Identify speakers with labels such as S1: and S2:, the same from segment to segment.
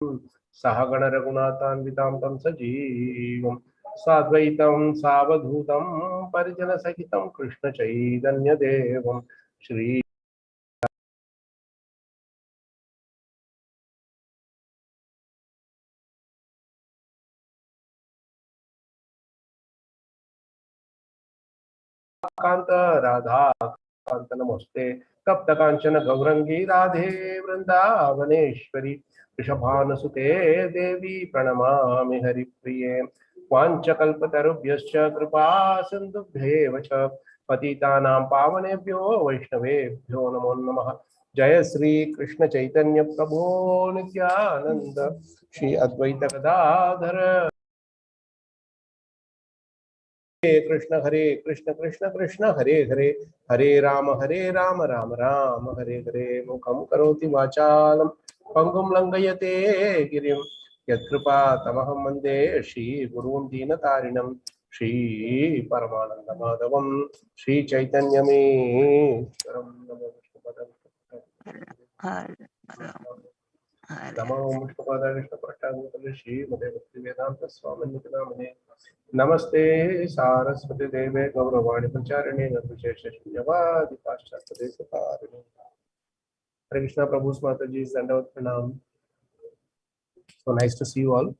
S1: Sahagana Raghunathan Tam Sajeevam Sadvaitam Savadhutam Parijana Sahitam Krishna Chaitanya Devam Shri Kanta Radha Kanta Namaste Tapta Kanchana Gaurangi Radhe Vrindavaneshwari Rishabhanasute Devi Pranamami Haripriye Vanchakalpatarubhyascha Kripa Sindhubhyeva cha Patitanam Pavanebhyo Vaishnavebhyo Namo Namaha Jaya Sri Krishna Chaitanya Prabhu Nityananda Shri Advaita Gadadhara Hare Krishna Krishna Krishna Hare Hare Hare Rama Rama Rama Hare Hare Mukham Karoti Vachalam Pangum Langayate Girim Yatkripa Tamaham Mande Shri Gurun Dinatarinam Shri Paramananda Madhavam Shri Chaitanya Me Namo Vishnupada Krishna Prasthana Shri Mate Bhakti Vedanta Swami Nitinamane Namaste Saraswati Deve Gauravani Pacharine Nirvishesha Shunyavadi Paschatadesatarini Hare Krishna Prabhu's Mataji Dandavat Pranam. So nice to see you all.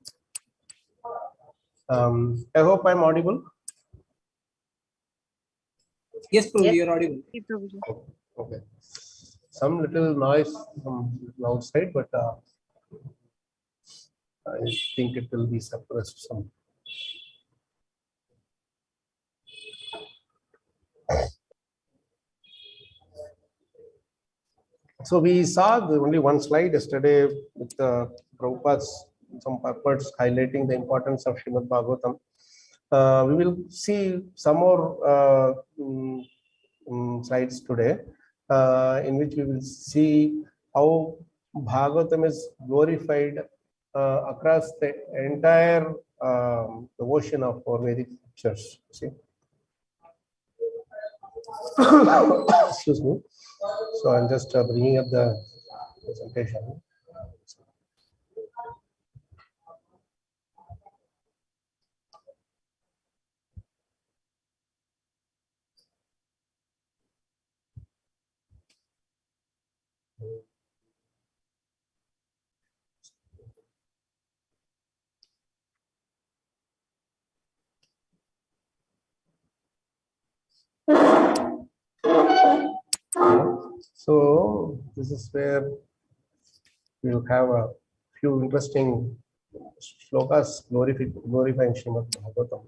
S1: I hope I'm audible.
S2: Yes, Prabhuji, you're audible.
S1: Okay. Some little noise from outside, but I think it will be suppressed some. So we saw only one slide yesterday with Prabhupada's some purports highlighting the importance of Srimad Bhagavatam. We will see some more slides today, in which we will see how Bhagavatam is glorified across the entire the ocean of our Vedic scriptures. See? Excuse me. So I'm just bringing up the presentation. So this is where we'll have a few interesting shlokas glorifying Srimad Bhagavatam.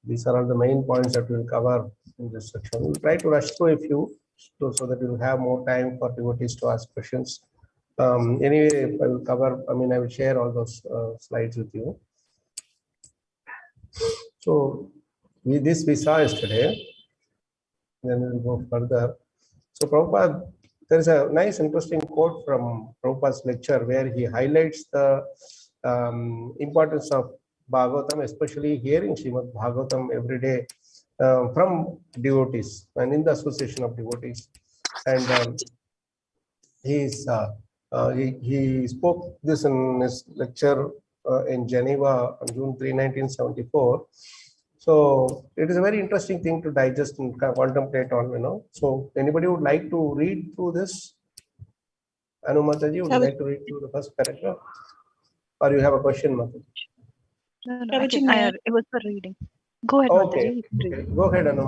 S1: These are all the main points that we'll cover in this section. We'll try to rush through a few so that we'll have more time for devotees to ask questions. Anyway, I will cover, I will share all those slides with you. So this we saw yesterday. Then we'll go further. So Prabhupada, there is a nice interesting quote from Prabhupada's lecture where he highlights the importance of Bhagavatam, especially hearing Srimad Bhagavatam every day from devotees and in the association of devotees. And he spoke this in his lecture in Geneva on June 3, 1974. So it is a very interesting thing to digest and contemplate on, So anybody would like to read through this? Anu Mataji, would you like to read through the first paragraph? Or you have a question, Mataji?
S3: No, it was for reading. Go ahead,
S1: Okay.
S3: Mataji.
S1: Okay. Go ahead, Anu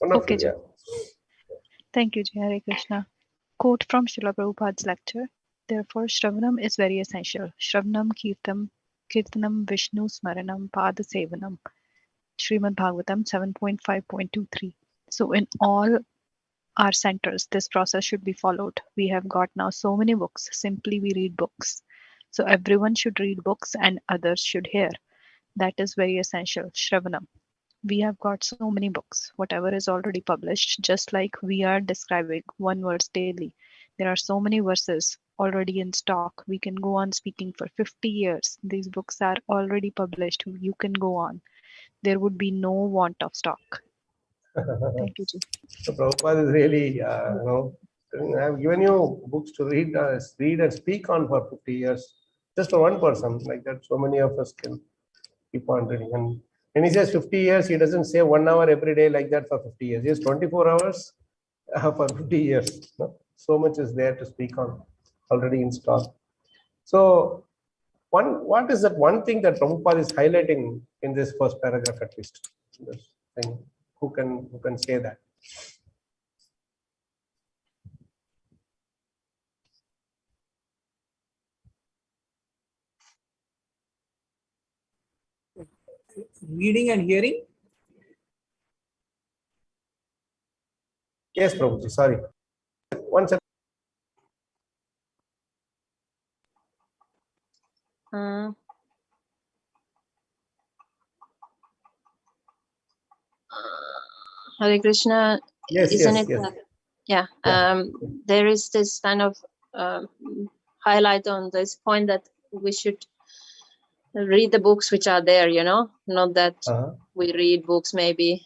S1: Mataji.
S3: Okay, yeah. Thank you, Hare Krishna. Quote from Srila Prabhupada's lecture. Therefore, Shravanam is very essential. Shravanam Kirtanam Vishnu Smaranam Pada Sevanam. Srimad Bhagavatam 7.5.23. So in all our centers, this process should be followed. We have got now so many books. Simply we read books. So everyone should read books and others should hear. That is very essential. Shravanam. We have got so many books. Whatever is already published, just like we are describing one verse daily. There are so many verses already in stock. We can go on speaking for 50 years. These books are already published. You can go on. There would be no want of stock. Thank you, Ji.
S1: So Prabhupada is really, I've given you books to read and speak on for 50 years, just for one person like that. So many of us can keep on reading. And when he says 50 years, he doesn't say 1 hour every day like that for 50 years. He has 24 hours for 50 years. No? So much is there to speak on, already installed. So what is that one thing that Prabhupada is highlighting in this first paragraph at least? This thing, who can say that?
S2: Reading and hearing.
S1: Yes, Prabhuji, sorry. One second.
S4: Hare Krishna,
S1: Yes,
S4: isn't
S1: yes,
S4: it?
S1: yes.
S4: Yeah. There is this kind of highlight on this point that we should read the books which are there, not that we read books maybe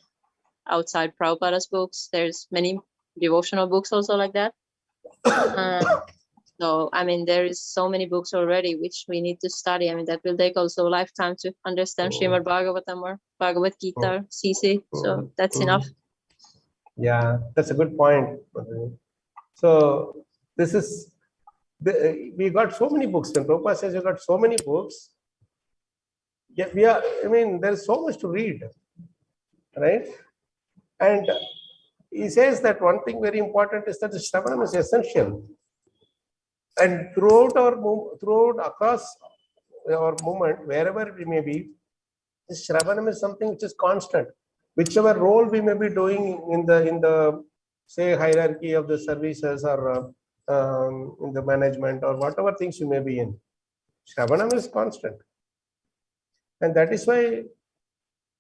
S4: outside Prabhupada's books. There's many devotional books also like that. So, I mean, there is so many books already which we need to study. I mean, that will take also a lifetime to understand Srimad Bhagavatam or Bhagavad-gita or CC. So that's enough.
S1: Yeah, that's a good point. So this is, we got so many books. When Prabhupada says you got so many books, yeah, there's so much to read, right? And he says that one thing very important is that the Shravanam is essential. And throughout across our movement, wherever we may be, this Shravanam is something which is constant. Whichever role we may be doing in the say hierarchy of the services or in the management or whatever things you may be in, Shravanam is constant. And that is why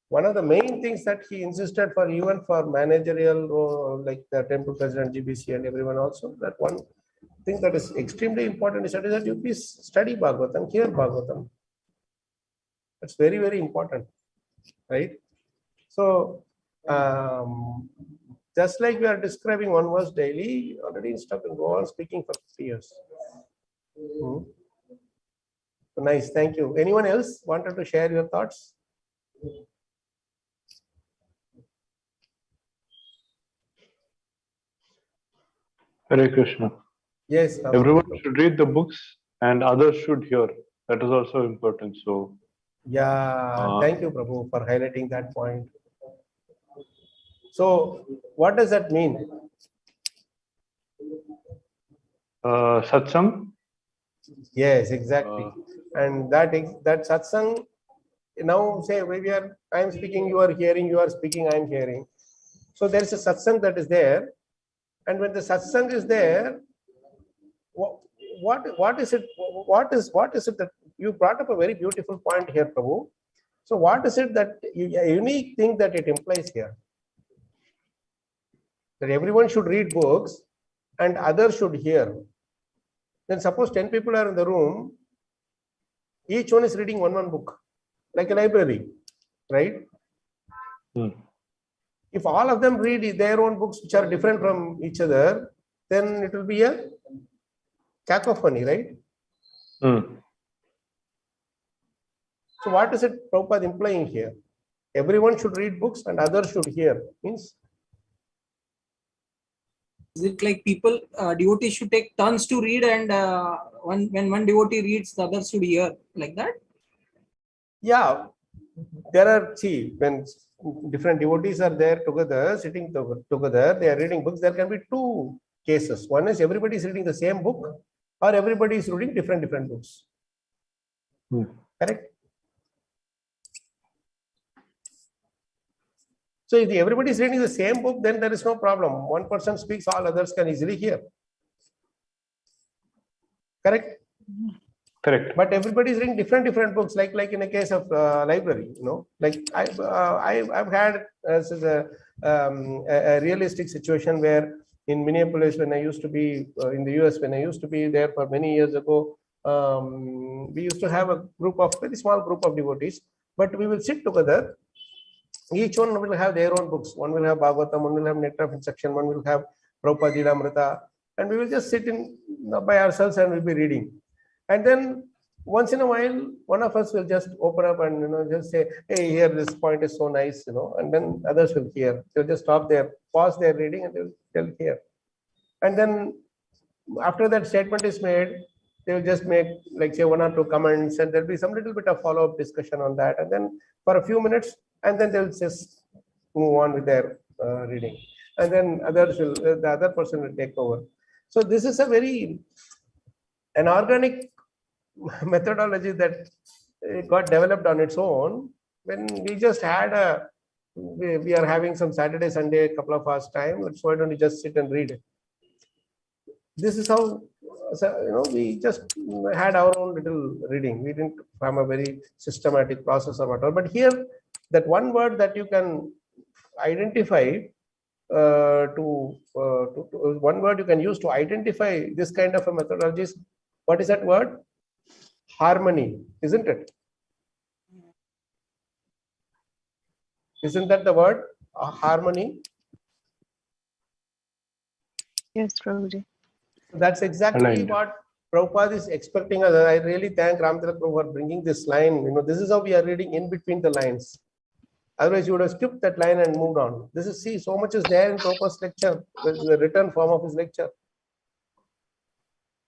S1: one of the main things that he insisted for, even for managerial role, like the temple president, GBC and everyone also, that one thing that is extremely important is that you please study Bhagavatam, hear Bhagavatam. That's very, very important, right? So, just like we are describing one verse daily, already instructed to go on speaking for 50 years. Nice, thank you. Anyone else wanted to share your thoughts?
S5: Hare Krishna.
S1: Yes.
S5: Everyone should read the books and others should hear. That is also important. So,
S1: yeah, thank you, Prabhu, for highlighting that point. So, what does that mean?
S5: Satsang?
S1: Yes, exactly. And that satsang, now say I am speaking, you are hearing, you are speaking, I am hearing. So there is a satsang that is there. And when the satsang is there, what is it? What is it that you brought up a very beautiful point here, Prabhu? So what is it that a unique thing that it implies here? That everyone should read books and others should hear. Then suppose 10 people are in the room, each one is reading one book, like a library, right? If all of them read their own books which are different from each other, then it will be a cacophony, right? So what is it Prabhupada implying here? Everyone should read books and others should hear. Means?
S2: Is it like people, devotees should take turns to read, and when one devotee reads, the others should hear, like that?
S1: Yeah, there are, when different devotees are there together, sitting together, they are reading books, there can be two cases. One is everybody is reading the same book, or everybody is reading different books. Correct? So if everybody is reading the same book, then there is no problem. One person speaks, all others can easily hear. Correct?
S5: Correct.
S1: But everybody is reading different books, like in a case of library, like I've had a realistic situation where in Minneapolis, when I used to be in the US, when I used to be there for many years ago, we used to have a very small group of devotees, but we will sit together Each one will have their own books. One will have Bhagavatam, one will have Nectar of Instruction, one will have Prabhupada Amrita, and we will just sit in by ourselves and we'll be reading. And then once in a while, one of us will just open up and just say, "Hey, here this point is so nice," and then others will hear. They'll just stop there, pause their reading, and they'll hear. And then after that statement is made, they will just make like say 1 or 2 comments, and there'll be some little bit of follow-up discussion on that, and then for a few minutes, and then they'll just move on with their reading, and then the other person will take over. So this is an organic methodology that got developed on its own when we just had we are having some Saturday, Sunday, a couple of hours time. So why don't we just sit and read it? This is how we just had our own little reading. We didn't have a very systematic process or whatever. But here, that one word that you can identify one word you can use to identify this kind of a methodology is, what is that word? Harmony, isn't it? Isn't that the word? Harmony?
S3: Yes, Prabhuji.
S1: That's exactly what Prabhupada is expecting us. I really thank Ramtilak Prabhu for bringing this line. This is how we are reading in between the lines. Otherwise, you would have skipped that line and moved on. This is, see, so much is there in Prabhupada's lecture, the written form of his lecture.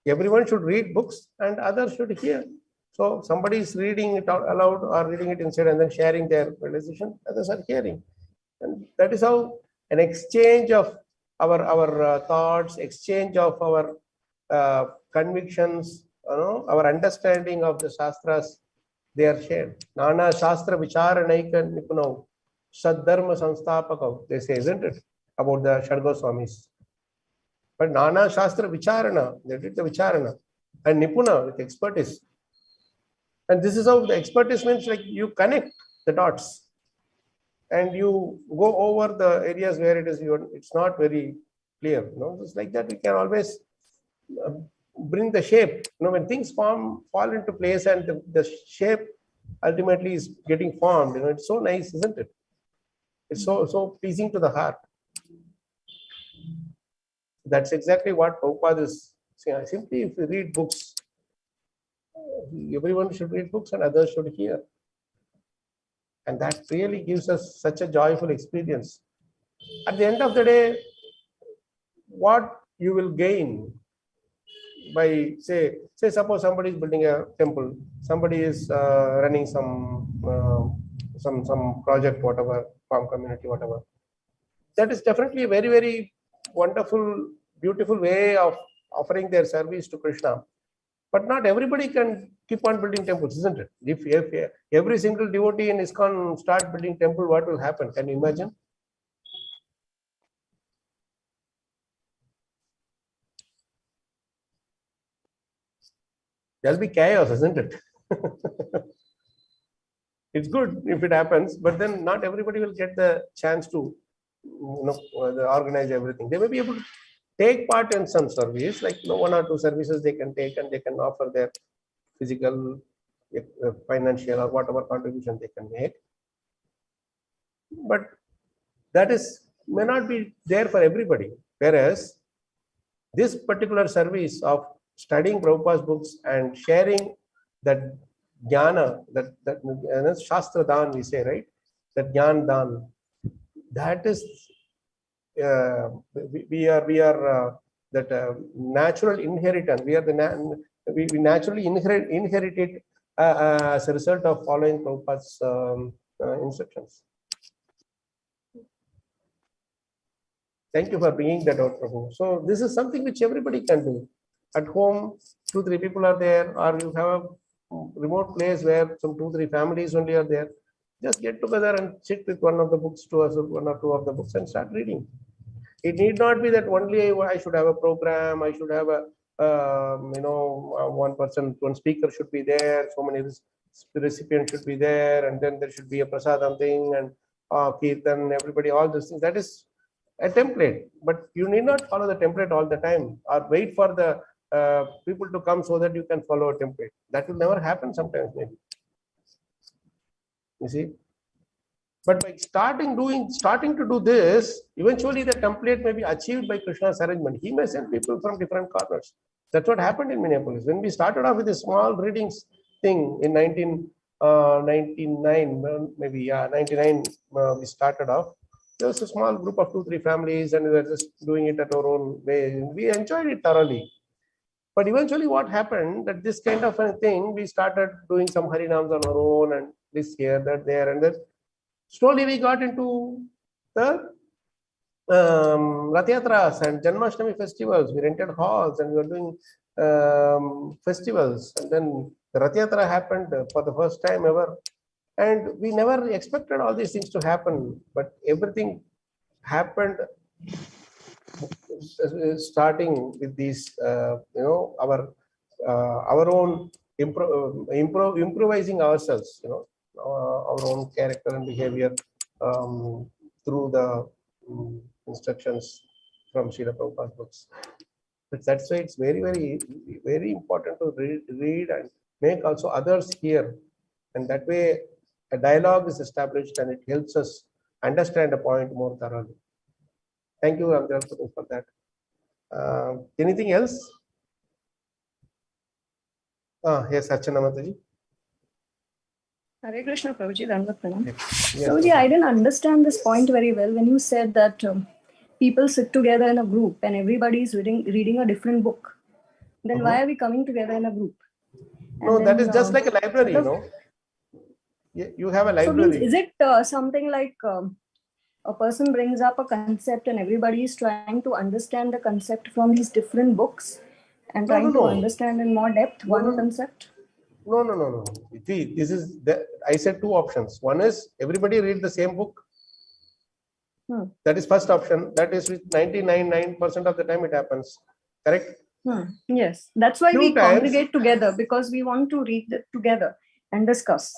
S1: Everyone should read books and others should hear. So somebody is reading it out aloud or reading it inside and then sharing their realization, others are hearing. And that is how an exchange of our thoughts, exchange of our convictions, our understanding of the Shastras, they are shared. Nana Shastra Vicharanaika Nipunau Saddharma Sanstapakav, they say, isn't it? About the Shad Goswamis. But Nana Shastra Vicharana, they did the Vicharana. And Nipuna with expertise. And this is how the expertise means, like you connect the dots and you go over the areas where it's not very clear. Just like that, we can always bring the shape. When things fall into place and the shape ultimately is getting formed, it's so nice, isn't it? It's so pleasing to the heart. That's exactly what Prabhupada is saying. Simply, if you read books, everyone should read books and others should hear. And that really gives us such a joyful experience. At the end of the day, what you will gain by, say suppose somebody is building a temple, somebody is running some project, whatever, farm community, whatever. That is definitely a very, very wonderful, beautiful way of offering their service to Krishna. But not everybody can keep on building temples, isn't it? If every single devotee in ISKCON start building temple, what will happen? Can you imagine? There'll be chaos, isn't it? It's good if it happens, but then not everybody will get the chance to organize everything. They may be able to take part in some service, like 1 or 2 services they can take, and they can offer their physical, financial, or whatever contribution they can make. But that may not be there for everybody. Whereas this particular service of studying Prabhupada's books and sharing that jnana, that Shastra Dan, we say, right? That Jnana Dan, that is, we are that natural inheritance. We are we naturally inherit it as a result of following Prabhupada's instructions. Thank you for bringing that out, Prabhu. So this is something which everybody can do. At home, 2-3 people are there, or you have a remote place where some 2-3 families only are there. Just get together and sit with one of the books, 1 or 2 of the books, and start reading. It need not be that only I should have a program, I should have a one speaker should be there, so many recipients should be there, and then there should be a prasadam thing and kirtan, everybody, all these things. That is a template, but you need not follow the template all the time or wait for the people to come so that you can follow a template. That will never happen sometimes, maybe. You see? But by starting to do this, eventually the template may be achieved by Krishna's arrangement. He may send people from different corners. That's what happened in Minneapolis. When we started off with a small readings thing in 1999, maybe, yeah, 99, we started off. There was a small group of 2-3 families, and we were just doing it at our own way. We enjoyed it thoroughly. But eventually what happened, that this kind of a thing, we started doing some Harinams on our own, and this here, that there, and then slowly we got into the Rath Yatras and Janmashtami festivals. We rented halls and we were doing festivals. And then the Rath Yatra happened for the first time ever. And we never expected all these things to happen, but everything happened starting with these, our own improvising ourselves, our own character and behavior through the instructions from Srila Prabhupada's books. But that's why it's very, very, very important to read and make also others hear. And that way a dialogue is established and it helps us understand a point more thoroughly. Thank you, Adhyatma, for that. Anything else? Yes, Archana Mataji.
S6: Hare Krishna, Prabhuji, Dandavat Pranam.
S1: Yes,
S6: Prabhuji, I didn't understand this point very well when you said that people sit together in a group and everybody is reading a different book. Then why are we coming together in a group? And
S1: no,
S6: then,
S1: that is just like a library, You have a library.
S6: So is it something like a person brings up a concept and everybody is trying to understand the concept from these different books and trying to understand in more depth one concept?
S1: No. See, this is I said two options. One is everybody read the same book. That is first option. That is with 99% of the time it happens. Correct?
S6: Yes. That's why we congregate together, because we want to read it together and discuss.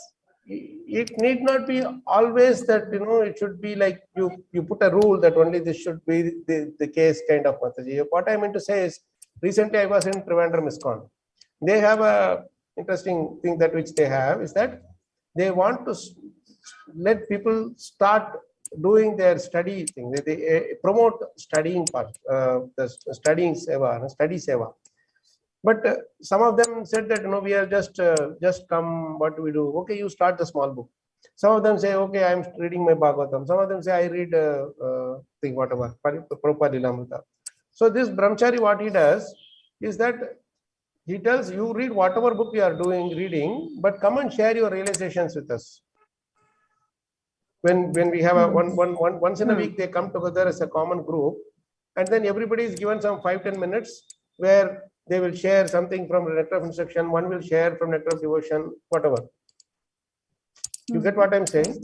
S1: It need not be always that, it should be like you put a rule that only this should be the case kind of Mataji. What I meant to say is, recently I was in Trivandrum ISKCON. They have a interesting thing that which they have is that they want to let people start doing their study thing. They promote studying part, the studying seva, study seva. But some of them said that, we are just come, what do we do? Okay, you start the small book. Some of them say, okay, I'm reading my Bhagavatam. Some of them say, I read thing, whatever, Prabhupada Lilamrita. So this brahmachari, what he does is that he tells you read whatever book you are reading, but come and share your realizations with us. When we have a once in a week, they come together as a common group, and then everybody is given some 5-10 minutes where they will share something from the nectar of instruction, one will share from nectar of devotion, whatever. You get what I'm saying?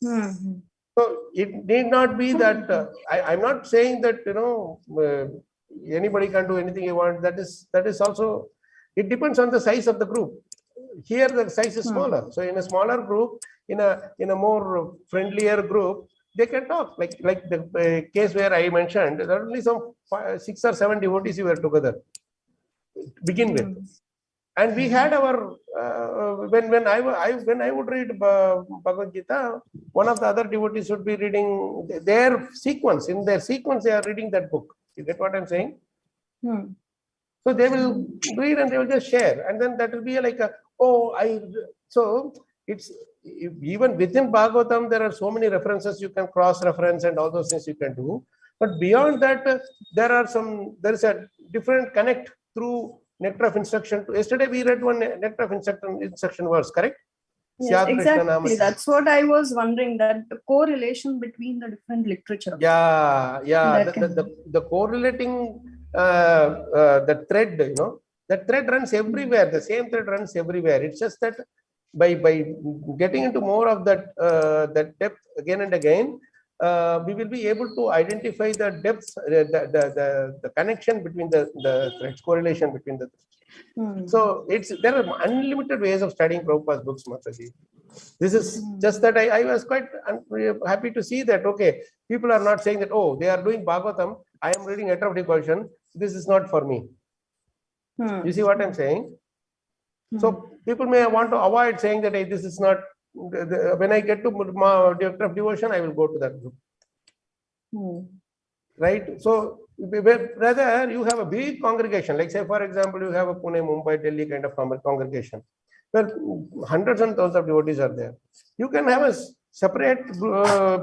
S1: So it need not be that I'm not saying that anybody can do anything you want. That is also, it depends on the size of the group. Here the size is smaller. So in a smaller group, in a more friendlier group, they can talk like the case where I mentioned. There are only some 6 or 7 devotees who were together begin with, and we had our when I would read Bhagavad-gita, one of the other devotees would be reading their sequence. In their sequence, they are reading that book. You get what I'm saying? So they will read and they will just share, and then that will be like so it's even within Bhagavatam there are so many references you can cross-reference and all those things you can do. But beyond that, there is a different connect through nectar of instruction. Yesterday we read one nectar of instruction verse, correct?
S6: Yes, exactly. That's what I was wondering, that the correlation between the different literature.
S1: Yeah. The correlating the thread, that thread runs everywhere. The same thread runs everywhere. It's just that by getting into more of that depth again and again, we will be able to identify the depths, the connection between the threads, correlation between the threads. So there are unlimited ways of studying Prabhupada's books, Mataji. This is just that I was quite happy to see that, okay, people are not saying that, oh, they are doing Bhagavatam, I am reading Nectar of Devotion, this is not for me. You see what I'm saying? So people may want to avoid saying that, hey, this is not when I get to director of devotion, I will go to that group. Right? So, rather you have a big congregation, like say for example, you have a Pune, Mumbai, Delhi kind of congregation, where hundreds and thousands of devotees are there. You can have a separate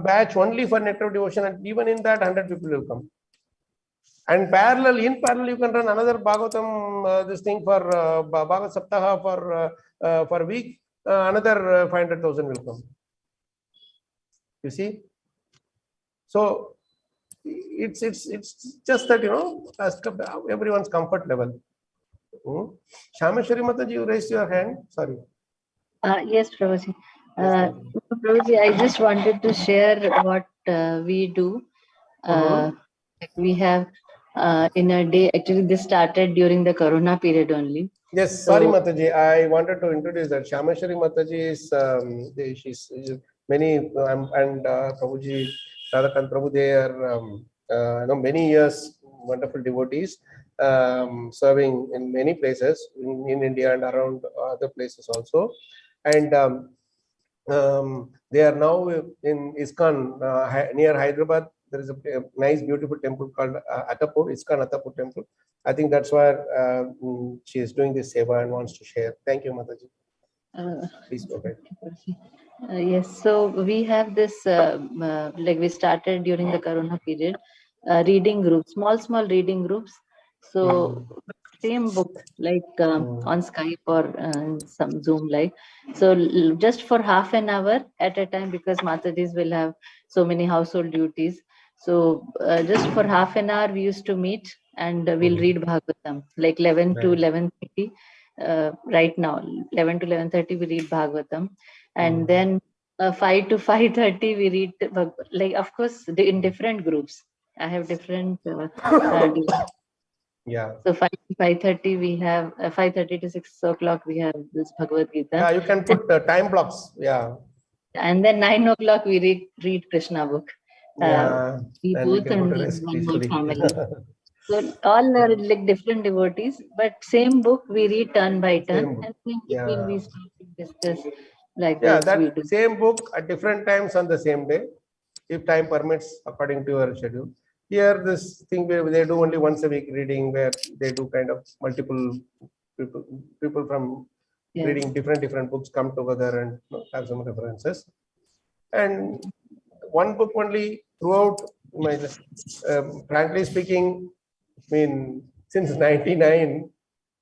S1: batch only for nectar of devotion, and even in that 100 people will come. And in parallel, you can run another Bhagavatam, this thing for Bhagavad Saptaha for a week, another 500,000 will come. You see? So it's just that, as everyone's comfort level. Shameshwari Mataji, you raised your hand. Sorry.
S7: Yes, Prabhuji. Prabhuji, I just wanted to share what we do. We have in a day, actually this started during the Corona period only.
S1: Yes, sorry Mataji, I wanted to introduce that. Shameshwari Mataji is, she's many, and Prabhuji, Radhakan Prabhu, they are many years, wonderful devotees, serving in many places in India and around other places also. And they are now in ISKCON near Hyderabad. There is a nice, beautiful temple called Attapur, ISKCON Attapur temple. I think that's where she is doing this seva and wants to share. Thank you, Mataji. Please go ahead.
S7: Yes, so we have this, like we started during the Corona period, reading groups, small reading groups. So same book, like on Skype or some Zoom like. So just for half an hour at a time, because Matajis will have so many household duties. So just for half an hour, we used to meet and we'll read Bhagavatam, like 11 to 11:30. Right now, 11 to 11:30, we read Bhagavatam. And then 5 to 5:30, we read, like, of course, in different groups. I have different
S1: yeah.
S7: So 5 to 5:30 we have 5:30 to 6 o'clock we have this Bhagavad-gita.
S1: Yeah, you can put time blocks. Yeah.
S7: And then 9 o'clock we read Krishna book.
S1: Yeah.
S7: We
S1: and
S7: both and my family. So all are like different devotees, but same book we read turn by turn, and then between we start to discuss like this.
S1: That
S7: we do.
S1: same book at different times on the same day, if time permits, according to your schedule. Here, this thing where they do only once a week reading, where they do kind of multiple people from reading different books come together and have some references. And one book only throughout my, frankly speaking, I mean, since 99,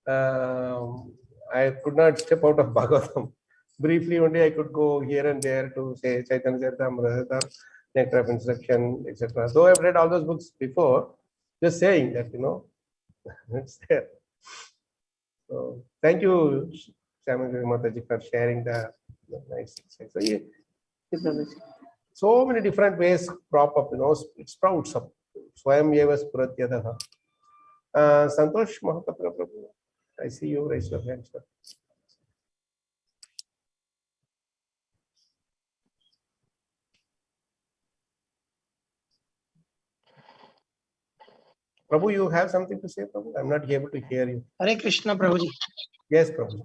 S1: I could not step out of Bhagavatam. Briefly, only I could go here and there to say Chaitanya Charitamrita, Nectar of Instruction, etc. Though I've read all those books before, just saying that, it's there. So, thank you, Shameshwari Mataji, for sharing the nice insight. So many different ways crop up, it sprouts up. Swayam Yeva Spuratyadaha. Santosh Mahapatra Prabhu, I see you raise your hand, sir. Prabhu, you have something to say, Prabhu? I'm not able to hear you.
S8: Hare Krishna, Prabhuji.
S1: Yes, Prabhu.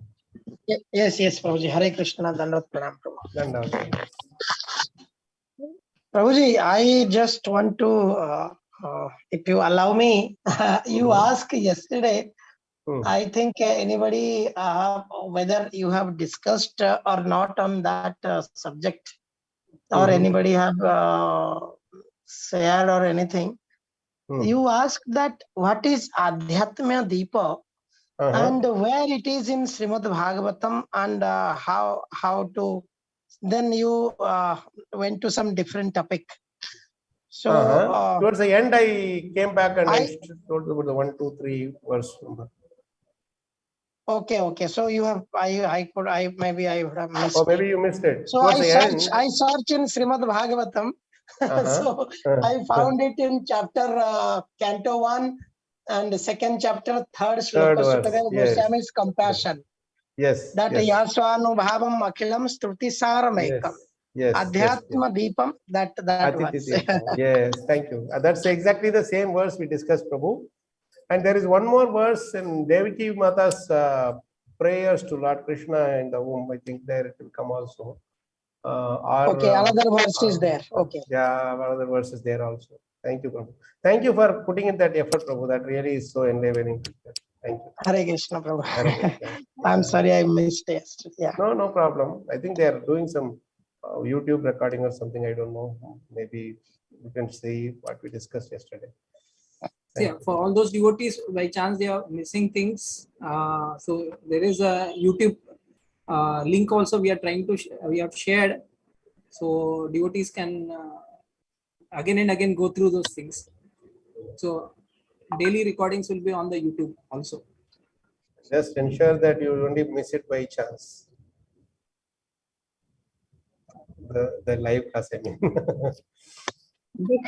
S8: Yes, Prabhuji. Hare Krishna, Dandavat Pranam, Prabhu.
S1: Dandavat.
S8: Prabhuji, I just want to, if you allow me, you asked yesterday, I think anybody, whether you have discussed or not on that subject, or anybody have shared or anything. You asked that what is Adhyatma Deepa and where it is in Srimad Bhagavatam, and how to, then you went to some different topic. So
S1: towards the end, I came back and I told about the 1, 2, 3 verse number.
S8: Okay. So you have, maybe I would have missed.
S1: Or maybe you missed it.
S8: So I searched in Srimad Bhagavatam. So I found it in chapter Canto 1 and the second chapter, third sloka, Goswami's compassion.
S1: Yes.
S8: That Yaswanubhavam Akhilam Struti Saramekam.
S1: Yes.
S8: Adhyatma Dipam, that was.
S1: Yes, thank you. That's exactly the same verse we discussed, Prabhu. And there is one more verse in Devaki Mata's prayers to Lord Krishna in the womb. I think there it will come also.
S8: Okay, another verse is there. Okay.
S1: Yeah, another verse is there also. Thank you, Prabhu. Thank you for putting in that effort, Prabhu. That really is so enlivening. Thank you.
S8: Hare Krishna, Prabhu.
S1: Hare Krishna.
S8: I'm sorry I missed it. Yeah.
S1: No problem. I think they are doing some YouTube recording or something. I don't know. Maybe you can see what we discussed yesterday.
S2: Yeah, for all those devotees, by chance they are missing things. So there is a YouTube link also we are trying to we have shared, so devotees can again and again go through those things. So daily recordings will be on the YouTube also.
S1: Just ensure that you only miss it by chance. The live class, I mean.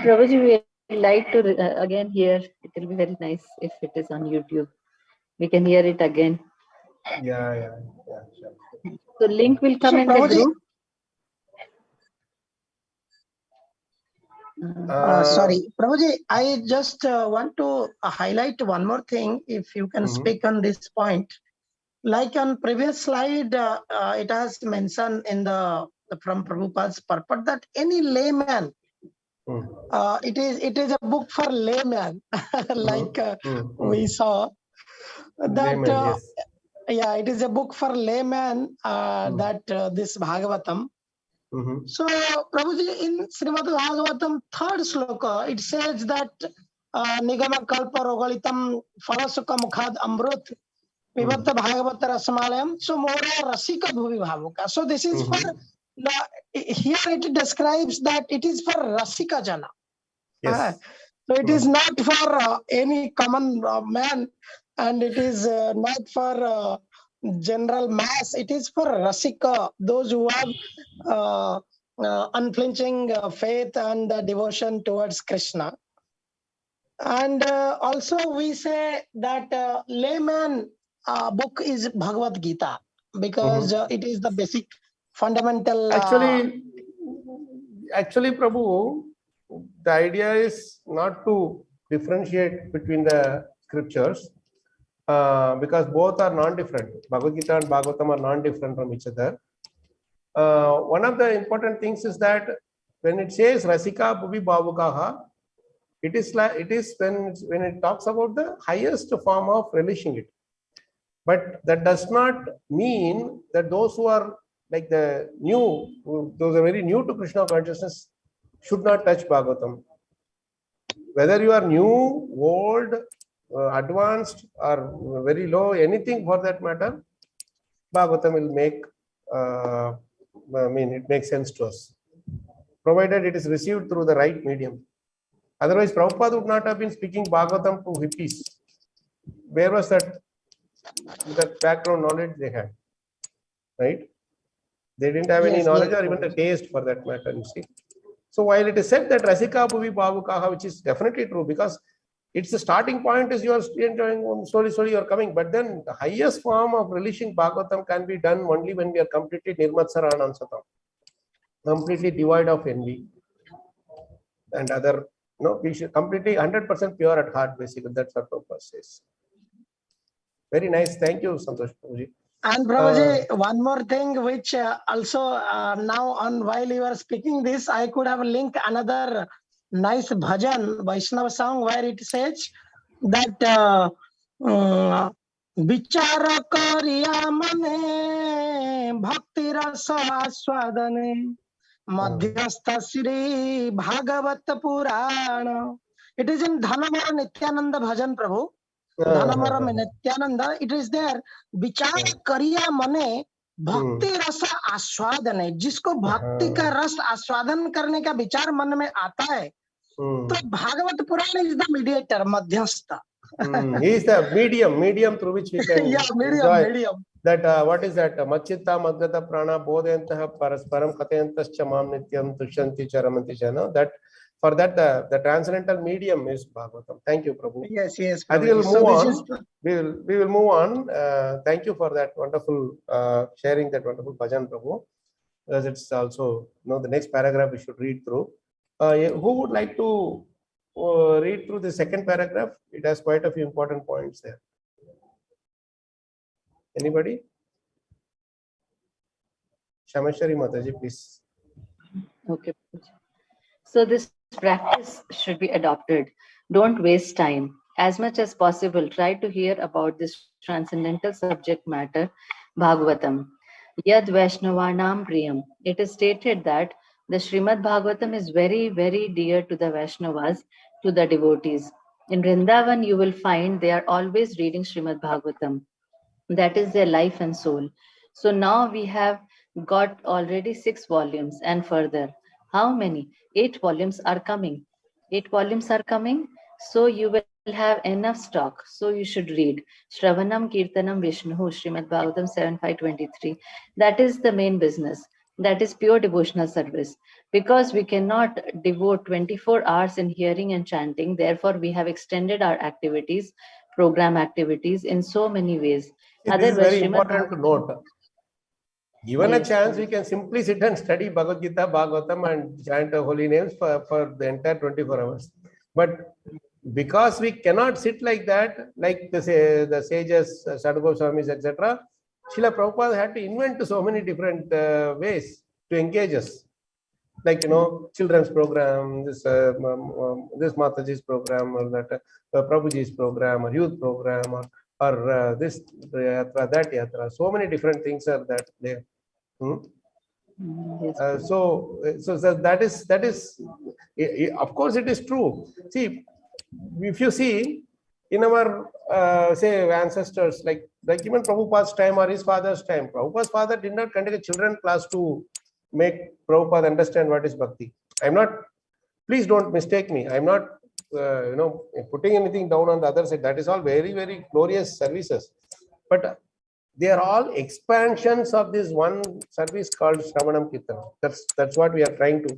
S7: Prabhuji, we would like to again hear. It will be very nice if it is on YouTube. We can hear it again.
S1: Yeah, sure.
S7: So link will come
S8: So,
S7: in the
S8: Prabhuji,
S7: group.
S8: Sorry, Prabhuji, I just want to highlight one more thing. If you can speak on this point, like on previous slide, it has mentioned in the from Prabhupada's purport that any layman, it is a book for layman, like we saw that.
S1: Layman, yes.
S8: Yeah, it is a book for layman. That this Bhagavatam. So, Prabhuji, in Srimad Bhagavatam, 3rd sloka, it says that Nigama Kalpa Rogalitam Farasuka Mukhad Amrut Vibhatta Bhagavata Rasamalayam. So, Mora Rasika Bhuvi Bhavuka. So, this is for, here it describes that it is for Rasika Jana.
S1: Yes.
S8: So, it is not for any common man, and it is not for general mass. It is for Rasika, those who have unflinching faith and devotion towards Krishna. And also we say that layman book is Bhagavad-gita, because it is the basic fundamental.
S1: Actually, Prabhu, the idea is not to differentiate between the scriptures, because both are non-different. Bhagavad-gita and Bhagavatam are non-different from each other. One of the important things is that when it says Rasika Bhuvi Bhavukaha, it is when it talks about the highest form of relishing it. But that does not mean that those who are like those are very new to Krishna consciousness should not touch Bhagavatam. Whether you are new, old, advanced, or very low, anything for that matter, Bhagavatam will make, it makes sense to us, provided it is received through the right medium. Otherwise, Prabhupada would not have been speaking Bhagavatam to hippies. Where was that background knowledge they had? Right? They didn't have any knowledge or even the taste for that matter, you see. So while it is said that Rasika Bhuvi Bhavukaha, which is definitely true, because it's the starting point is you are enjoying, slowly you are coming. But then the highest form of relishing Bhagavatam can be done only when we are completely Nirmatsara Anansatam, completely devoid of envy and other, we should completely 100% pure at heart, basically. That's what Prabhupada says. Very nice. Thank you, Santosh Prabhuji.
S8: And Prabhuji, one more thing, which also now on while you are speaking this, I could have linked another nice bhajan, Vaishnava song, where it says that Vichara Kariya Mane Bhakti Rasa Aswadane Madhyastha Sri Bhagavata Purana. It is in Dhanamara Nityananda Bhajan, Prabhu. Dhanamara Nityananda, it is there. विचार करिया मने भक्ति रस आस्वादन है, जिसको भक्ति का रस आस्वादन करने का विचार मन में आता है, तो भागवत पुराण is the mediator, मध्यस्थ.
S1: He is the medium through which we can
S8: medium.
S1: That what is that? Machitta Madgata Prana Bodhayantah Parasparam Kathayantascha Mam Nityam Tushanti Charamanti Jana. That for that the transcendental medium is Bhagavatam. Thank you, Prabhu.
S8: Yes.
S1: I think we'll move on. We will move on. Thank you for that wonderful sharing that wonderful bhajan, Prabhu. Because it's also the next paragraph we should read through. Who would like to read through the second paragraph? It has quite a few important points there. Anybody? Shamashwari Mataji, please.
S7: Okay. So this practice should be adopted. Don't waste time. As much as possible, try to hear about this transcendental subject matter, Bhagavatam. Yad Vaishnavanam Priyam. It is stated that the Srimad Bhagavatam is very, very dear to the Vaishnavas, to the devotees. In Vrindavan, you will find they are always reading Srimad Bhagavatam. That is their life and soul. So now we have got already 6 volumes and further. How many? 8 volumes are coming. 8 volumes are coming. So you will have enough stock. So you should read Shravanam Kirtanam Vishnu, Srimad Bhagavatam 7.5.23. That is the main business. That is pure devotional service. Because we cannot devote 24 hours in hearing and chanting, therefore we have extended our activities, program activities in so many ways.
S1: This is very important to note. Given a chance, we can simply sit and study Bhagavad-gita, Bhagavatam and chant holy names for the entire 24 hours. But because we cannot sit like that, like the sages, Sadhu Goswamis, etc., Srila Prabhupada had to invent so many different ways to engage us. Like, children's program, this Mataji's program, or that Prabhuji's program, or youth program, or this yatra, that yatra. So many different things are there. So that is of course it is true. See, if you see in our say ancestors, like even Prabhupada's time or his father's time, Prabhupada's father did not conduct a children class to make Prabhupada understand what is bhakti. I'm not, please don't mistake me, I'm not putting anything down on the other side. That is all very, very glorious services, but they are all expansions of this one service called Shravanam Kirtanam. That's what we are trying to.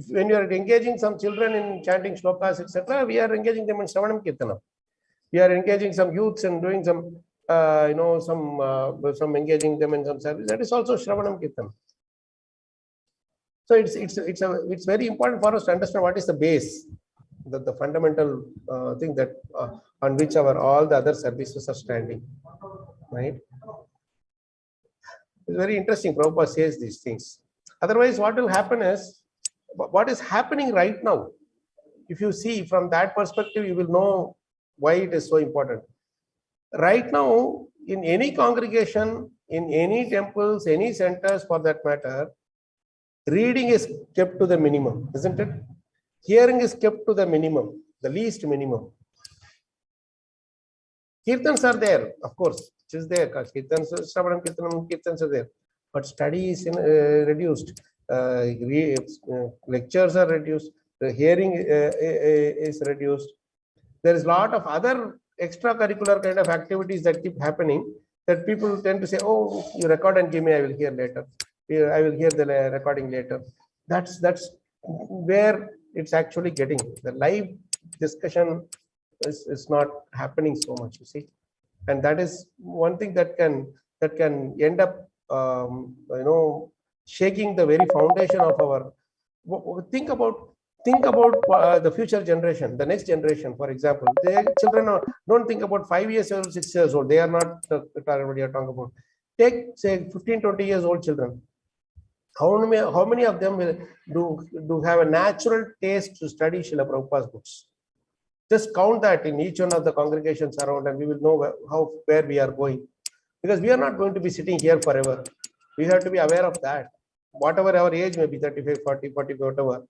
S1: When you are engaging some children in chanting shlokas, etc., we are engaging them in Shravanam Kirtanam. We are engaging some youths and doing some, some engaging them in some service. That is also Shravanam Kirtanam. So it's very important for us to understand what is the base, the fundamental thing that on which all the other services are standing, right? It's very interesting. Prabhupada says these things. Otherwise, what will happen is, what is happening right now, if you see from that perspective, you will know why it is so important. Right now, in any congregation, in any temples, any centers for that matter, reading is kept to the minimum, isn't it? Hearing is kept to the minimum, the least minimum. Kirtans are there, of course, it is there. Kirtans, Shravanam Kirtanam, Kirtans are there. But study is reduced, lectures are reduced, the hearing is reduced. There is a lot of other extracurricular kind of activities that keep happening that people tend to say, oh, you record and give me, I will hear later. I will hear the recording later. That's where it's actually getting. The live discussion is not happening so much, you see. And that is one thing that can end up shaking the very foundation of our. Think about the future generation, the next generation, for example. The children don't think about 5 years old, 6 years old. They are not the target what you are talking about. Take, say, 15, 20 years old children. How many of them will do have a natural taste to study Srila Prabhupada's books? Just count that in each one of the congregations around, and we will know where we are going. Because we are not going to be sitting here forever. We have to be aware of that. Whatever our age may be, 35, 40, 40, whatever.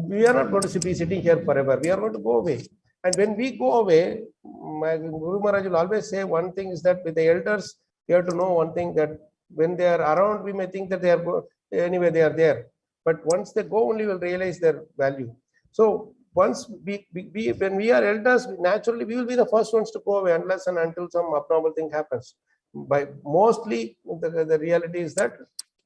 S1: We are not going to be sitting here forever. We are going to go away. And when we go away, my Guru Maharaj will always say one thing is that with the elders, you have to know one thing, that when they are around, we may think that they are anyway, they are there. But once they go, only will realize their value. So once when we are elders, naturally we will be the first ones to go away unless and until some abnormal thing happens. By mostly the reality is that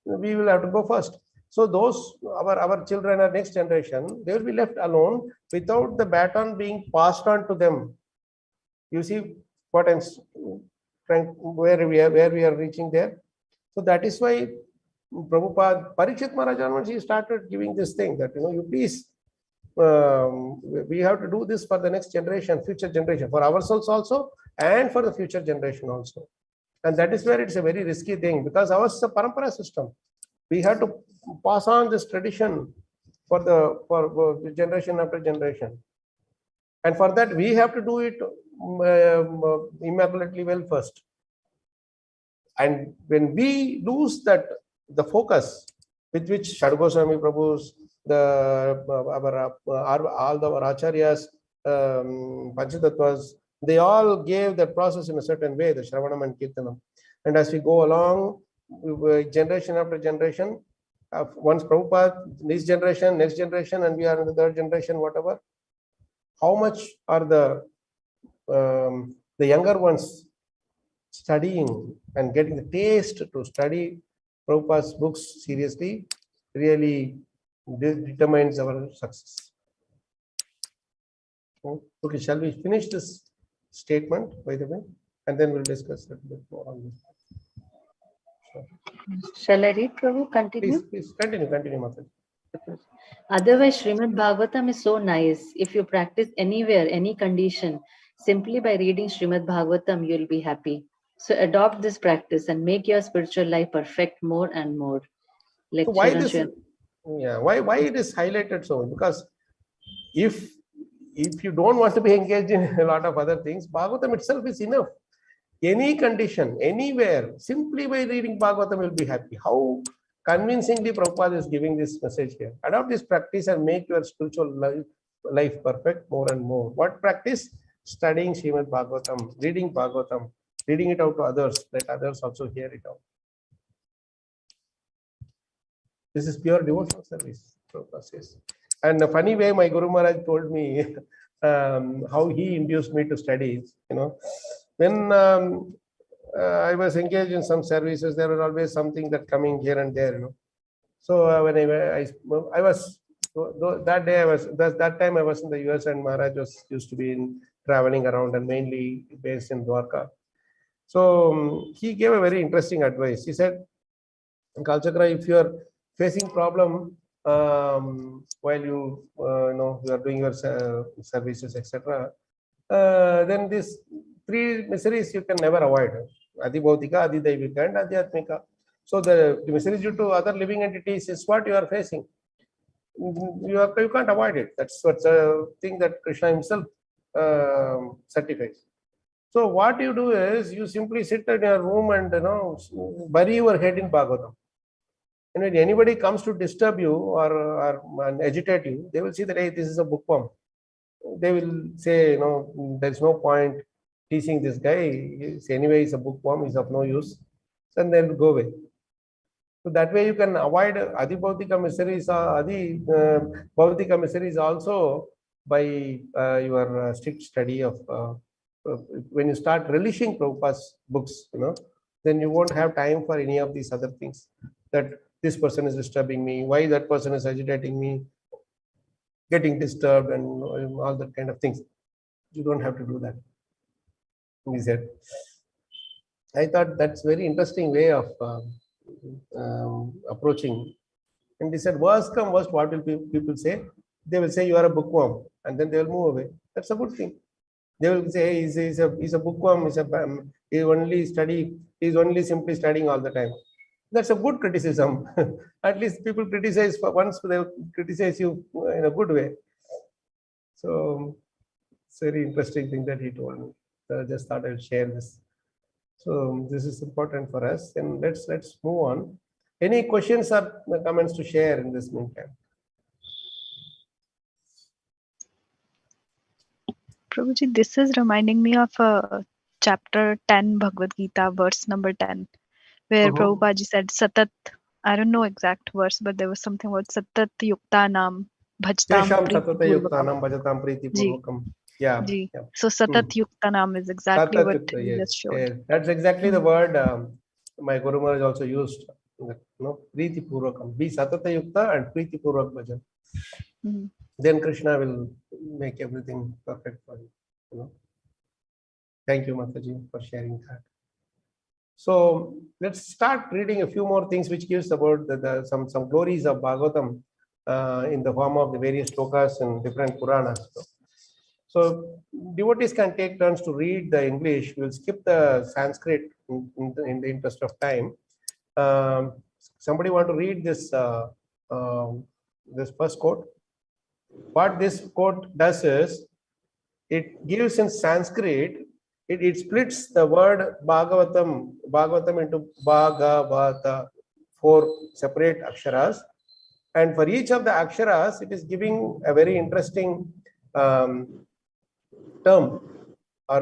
S1: we will have to go first. So those our children, our next generation, they will be left alone without the baton being passed on to them. You see what I'm trying, where we are reaching there. So that is why Prabhupada, Parikshit Maharaj, he started giving this thing that, you please, we have to do this for the next generation, future generation, for ourselves also, and for the future generation also. And that is where it's a very risky thing, because ours is a parampara system. We have to pass on this tradition for generation after generation. And for that, we have to do it immaculately well first. And when we lose that, the focus with which Goswami Prabhu's, all our acharyas, Panchatattwas, they all gave that process in a certain way, the Shravanam and Kirtanam. And as we go along, generation after generation, once Prabhupada, next generation, and we are in the third generation, whatever, how much are the younger ones studying and getting the taste to study Prabhupada's books seriously, really determines our success. Okay, shall we finish this statement, by the way, and then we'll discuss a bit more on this.
S7: Shall I read, Prabhu? Continue?
S1: Please continue, Mataji.
S7: Otherwise, Srimad Bhagavatam is so nice. If you practice anywhere, any condition, simply by reading Srimad Bhagavatam, you'll be happy. So adopt this practice and make your spiritual life perfect more and more.
S1: So why this? Yeah, why it is highlighted so much? Because if you don't want to be engaged in a lot of other things, Bhagavatam itself is enough. Any condition, anywhere, simply by reading Bhagavatam, will be happy. How convincingly Prabhupada is giving this message here. Adopt this practice and make your spiritual life perfect more and more. What practice? Studying Srimad Bhagavatam, reading Bhagavatam, reading it out to others, let others also hear it out. This is pure devotional service, Prabhupada says. And a funny way, my Guru Maharaj told me how he induced me to study. When I was engaged in some services, there was always something that coming here and there. So when I was that time I was in the US, and Maharaj used to be traveling around and mainly based in Dwarka. So he gave a very interesting advice. He said, Kalacakra, if you are facing problem while you are doing your services, etc., then these three miseries you can never avoid: Adhibhautika, Adhidaivika, and Adhyatmika. So the miseries due to other living entities is what you are facing. You can't avoid it. That's what's a thing that Krishna himself certifies. So what you do is you simply sit in your room and bury your head in Bhagavatam. And when anybody comes to disturb you or agitate you, they will see that, hey, this is a bookworm. They will say, there's no point teasing this guy. Anyway, he's a bookworm, he's of no use. And then go away. So that way you can avoid Adhibhautika miseries, Bhautika miseries also by your strict study of, when you start relishing Prabhupada's books, then you won't have time for any of these other things. That this person is disturbing me, why that person is agitating me, getting disturbed, and all that kind of things. You don't have to do that. He said. I thought that's very interesting way of approaching. And he said, worst come worst, what will people say? They will say you are a bookworm, and then they will move away. That's a good thing. They will say, hey, he's a bookworm. He's only simply studying all the time. That's a good criticism. At least people criticize once, they criticize you in a good way. So it's a very interesting thing that he told me. So I just thought I'd share this. So this is important for us. And let's move on. Any questions or comments to share in this meantime?
S3: Prabhuji, this is reminding me of chapter 10 Bhagavad-gita, verse number 10, where Prabhupada said Satat, I don't know exact verse, but there was something about Satat Yuktanam Bhajtam Priti Purvakam.
S1: Yeah.
S3: So Satat Yuktanam is exactly
S1: Satat
S3: what
S1: Yukta,
S3: you
S1: yes.
S3: just showed.
S1: Yes. That's exactly the word my Guru Maharaj also used. Priti Purvakam. Be Satata Yukta and Priti Purvak Bhajan. Then Krishna will make everything perfect for you. Thank you, Mataji, for sharing that. So let's start reading a few more things which gives about some glories of Bhagavatam in the form of the various shlokas and different Puranas. So devotees can take turns to read the English. We'll skip the Sanskrit in the interest of time. Somebody want to read this this first quote? What this quote does is, it gives in Sanskrit, it splits the word Bhagavatam into Bhagavata, 4 separate aksharas. And for each of the aksharas, it is giving a very interesting term or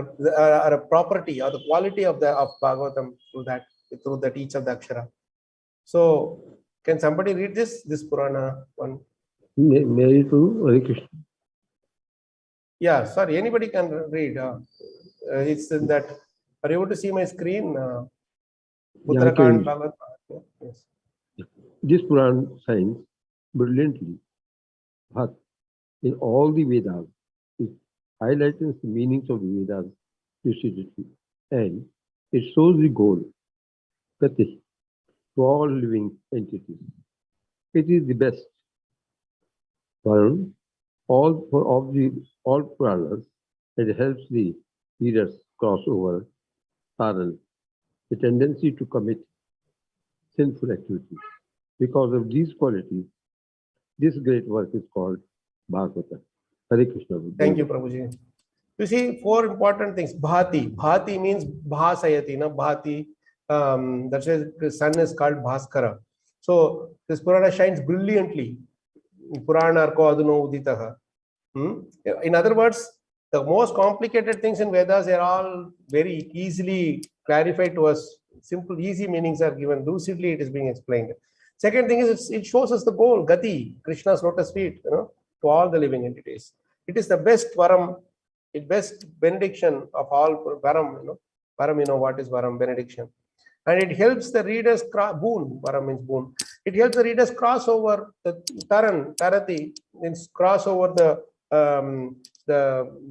S1: a property or the quality of Bhagavatam through that each of the akshara. So, can somebody read this Purana one?
S9: May to Hare Krishna.
S1: Yeah, sorry, anybody can read. It's in that. Are you able to see my screen? Uttarakhand Bhagavad. Yes.
S9: This Puran shines brilliantly, but in all the Vedas, it highlights the meanings of the Vedas lucidity, and it shows the goal, Gati, to all living entities. It is the best Puran, all Puranas, it helps the readers cross over Taran, the tendency to commit sinful activities. Because of these qualities, this great work is called Bhagavata. Hare Krishna.
S1: Thank you, Prabhuji. You see, 4 important things. Bhati. Bhati means Bhasayati, na Bhati. That's why the sun is called Bhaskara. So this Purana shines brilliantly. Purana arko aduno uditaha. In other words, the most complicated things in Vedas are all very easily clarified to us. Simple, easy meanings are given. Lucidly, it is being explained. Second thing is, it shows us the goal, Gati, Krishna's lotus feet, to all the living entities. It is the best varam, the best benediction of all varam, Varam, what is varam, benediction. And it helps the readers boon, varam means boon. It helps the readers cross over the tarati, means cross over the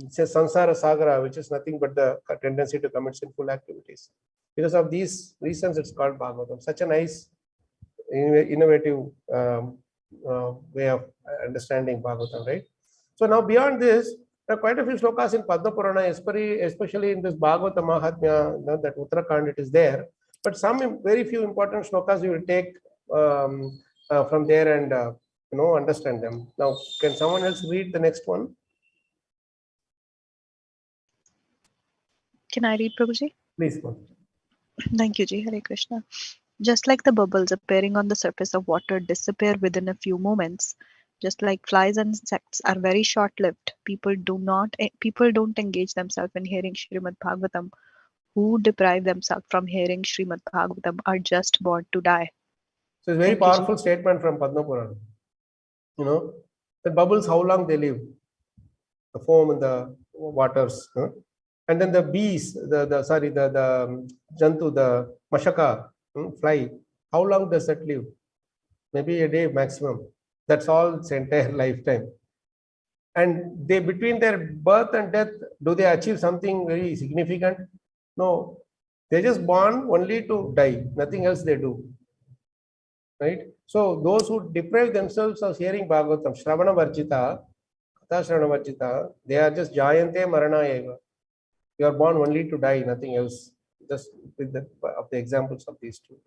S1: samsara sagara, which is nothing but the tendency to commit sinful activities. Because of these reasons, it's called Bhagavatam. Such a nice, innovative way of understanding Bhagavatam, right? So now beyond this, there are quite a few slokas in Padma Purana, especially in this Bhagavata Mahatmya, that Uttarakhand, it is there. But some very few important slokas you will take from there and understand them. Now, can someone else read the next one?
S3: Can I read, Prabhuji?
S1: Please.
S3: Thank you, Ji. Hare Krishna. Just like the bubbles appearing on the surface of water disappear within a few moments, just like flies and insects are very short-lived, people don't engage themselves in hearing Srimad Bhagavatam. Who deprive themselves from hearing Srimad Bhagavatam are just born to die.
S1: So it's a very powerful statement from Padma Purana. The bubbles, how long they live, the foam in the waters, and then the bees, the jantu, the mashaka, fly, how long does that live? Maybe a day maximum. That's all its entire lifetime. And they, between their birth and death, do they achieve something very significant? No, they're just born only to die. Nothing else they do. Right? So those who deprive themselves of hearing Bhagavatam, Shravana Varjita, Katha Shravana Varjita, they are just Jayante Marana Eva. You are born only to die, nothing else. Just with the examples of these two.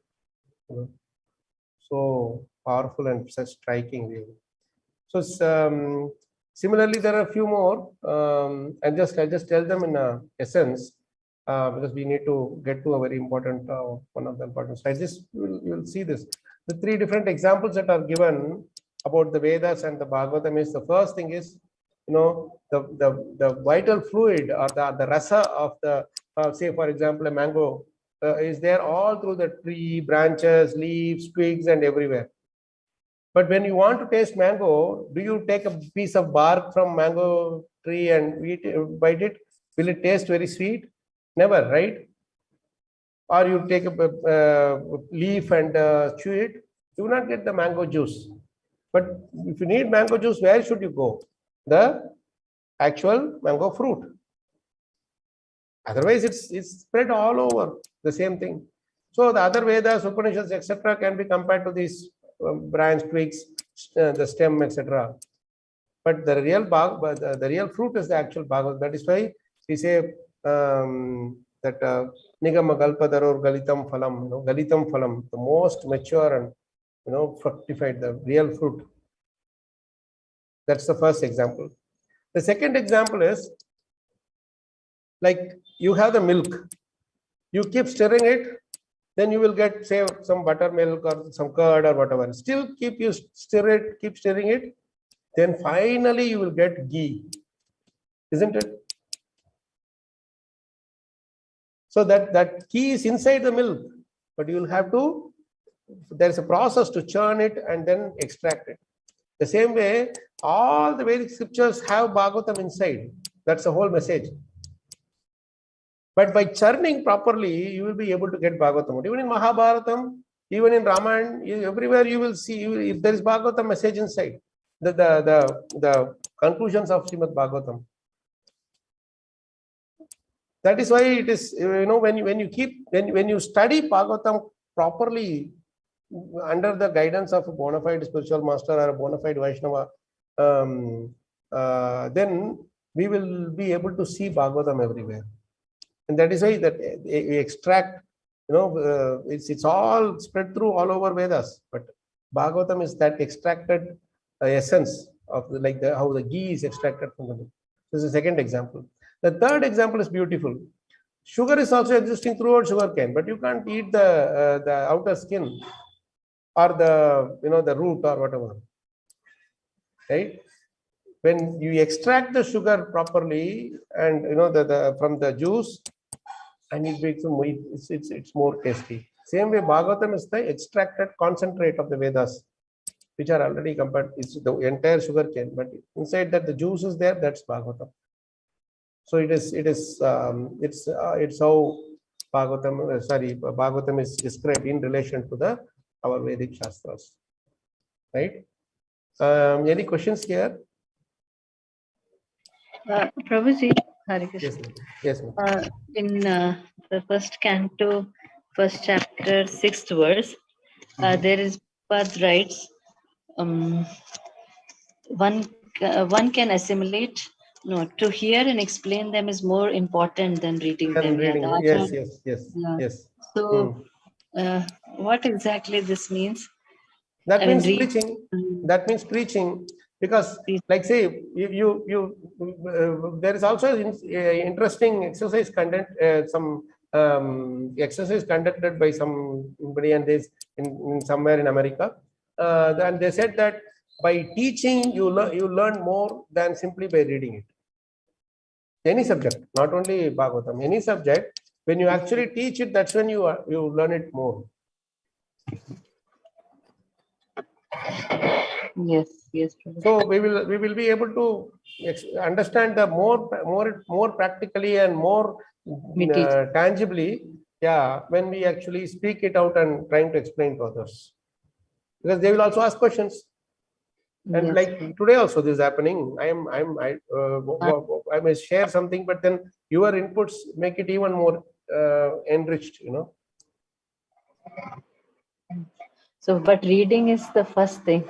S1: So powerful and such striking, really. So similarly, there are a few more. I'll just tell them in essence, because we need to get to a very important one of the important slides. You'll see this. The 3 different examples that are given about the Vedas and the Bhagavatam is, the first thing is, the vital fluid or the rasa of the, say for example, a mango is there all through the tree, branches, leaves, twigs, and everywhere. But when you want to taste mango, do you take a piece of bark from mango tree and bite it? Will it taste very sweet? Never, right? Or you take a leaf and chew it, you will not get the mango juice. But if you need mango juice, where should you go? The actual mango fruit. Otherwise, it's spread all over, the same thing. So the other Vedas, Upanishads, etc., can be compared to these branch, twigs, the stem, etc. But the real fruit is the actual Bhagavad. That is why we say that Nigama Galpadaror Galitam Phalam, Galitam Phalam, the most mature and fructified, the real fruit. That's the first example. The second example is like you have the milk, you keep stirring it, then you will get, say, some buttermilk or some curd or whatever. Still keep stirring it, then finally you will get ghee, isn't it? So that ghee is inside the milk, but you will have to, there is a process to churn it and then extract it. The same way, all the Vedic scriptures have Bhagavatam inside. That's the whole message. But by churning properly, you will be able to get Bhagavatam. Even in Mahabharatam, even in Ramayana, everywhere you will see, if there is Bhagavatam message inside, the conclusions of Srimad Bhagavatam. That is why it is, when you study Bhagavatam properly under the guidance of a bona fide spiritual master or a bona fide Vaishnava, then we will be able to see Bhagavatam everywhere. And that is why that we extract, it's all spread through all over Vedas, but Bhagavatam is that extracted essence of how the ghee is extracted from the milk. This is the second example. The third example is beautiful. Sugar is also existing throughout sugarcane, but you can't eat the outer skin or the root or whatever, right? When you extract the sugar properly and from the juice, and it makes it's more tasty. Same way, Bhagavatam is the extracted concentrate of the Vedas, which are already compared. It's the entire sugar cane, but inside that the juice is there. That's Bhagavatam. So it's how Bhagavatam is described in relation to our Vedic Shastras, right? Any questions here?
S7: Prabhuji, Hare Krishna.
S1: Yes.
S7: In the first canto, first chapter, 6th verse, there is Prabhupada writes, one can assimilate. No, to hear and explain them is more important than reading them.
S1: Yes.
S7: So, what exactly this means?
S1: That means preaching. That means preaching, because, like, say, you there is also interesting exercise content. Some exercise conducted by somebody, and this in somewhere in America, and they said that by teaching you learn more than simply by reading it. Any subject, not only Bhagavatam, any subject, when you actually teach it, that's when you learn it more.
S7: Yes.
S1: So we will be able to understand the more practically and more tangibly, when we actually speak it out and trying to explain to others, because they will also ask questions. And like today also this is happening. I may share something, but then your inputs make it even more enriched,
S7: So, but reading is the first thing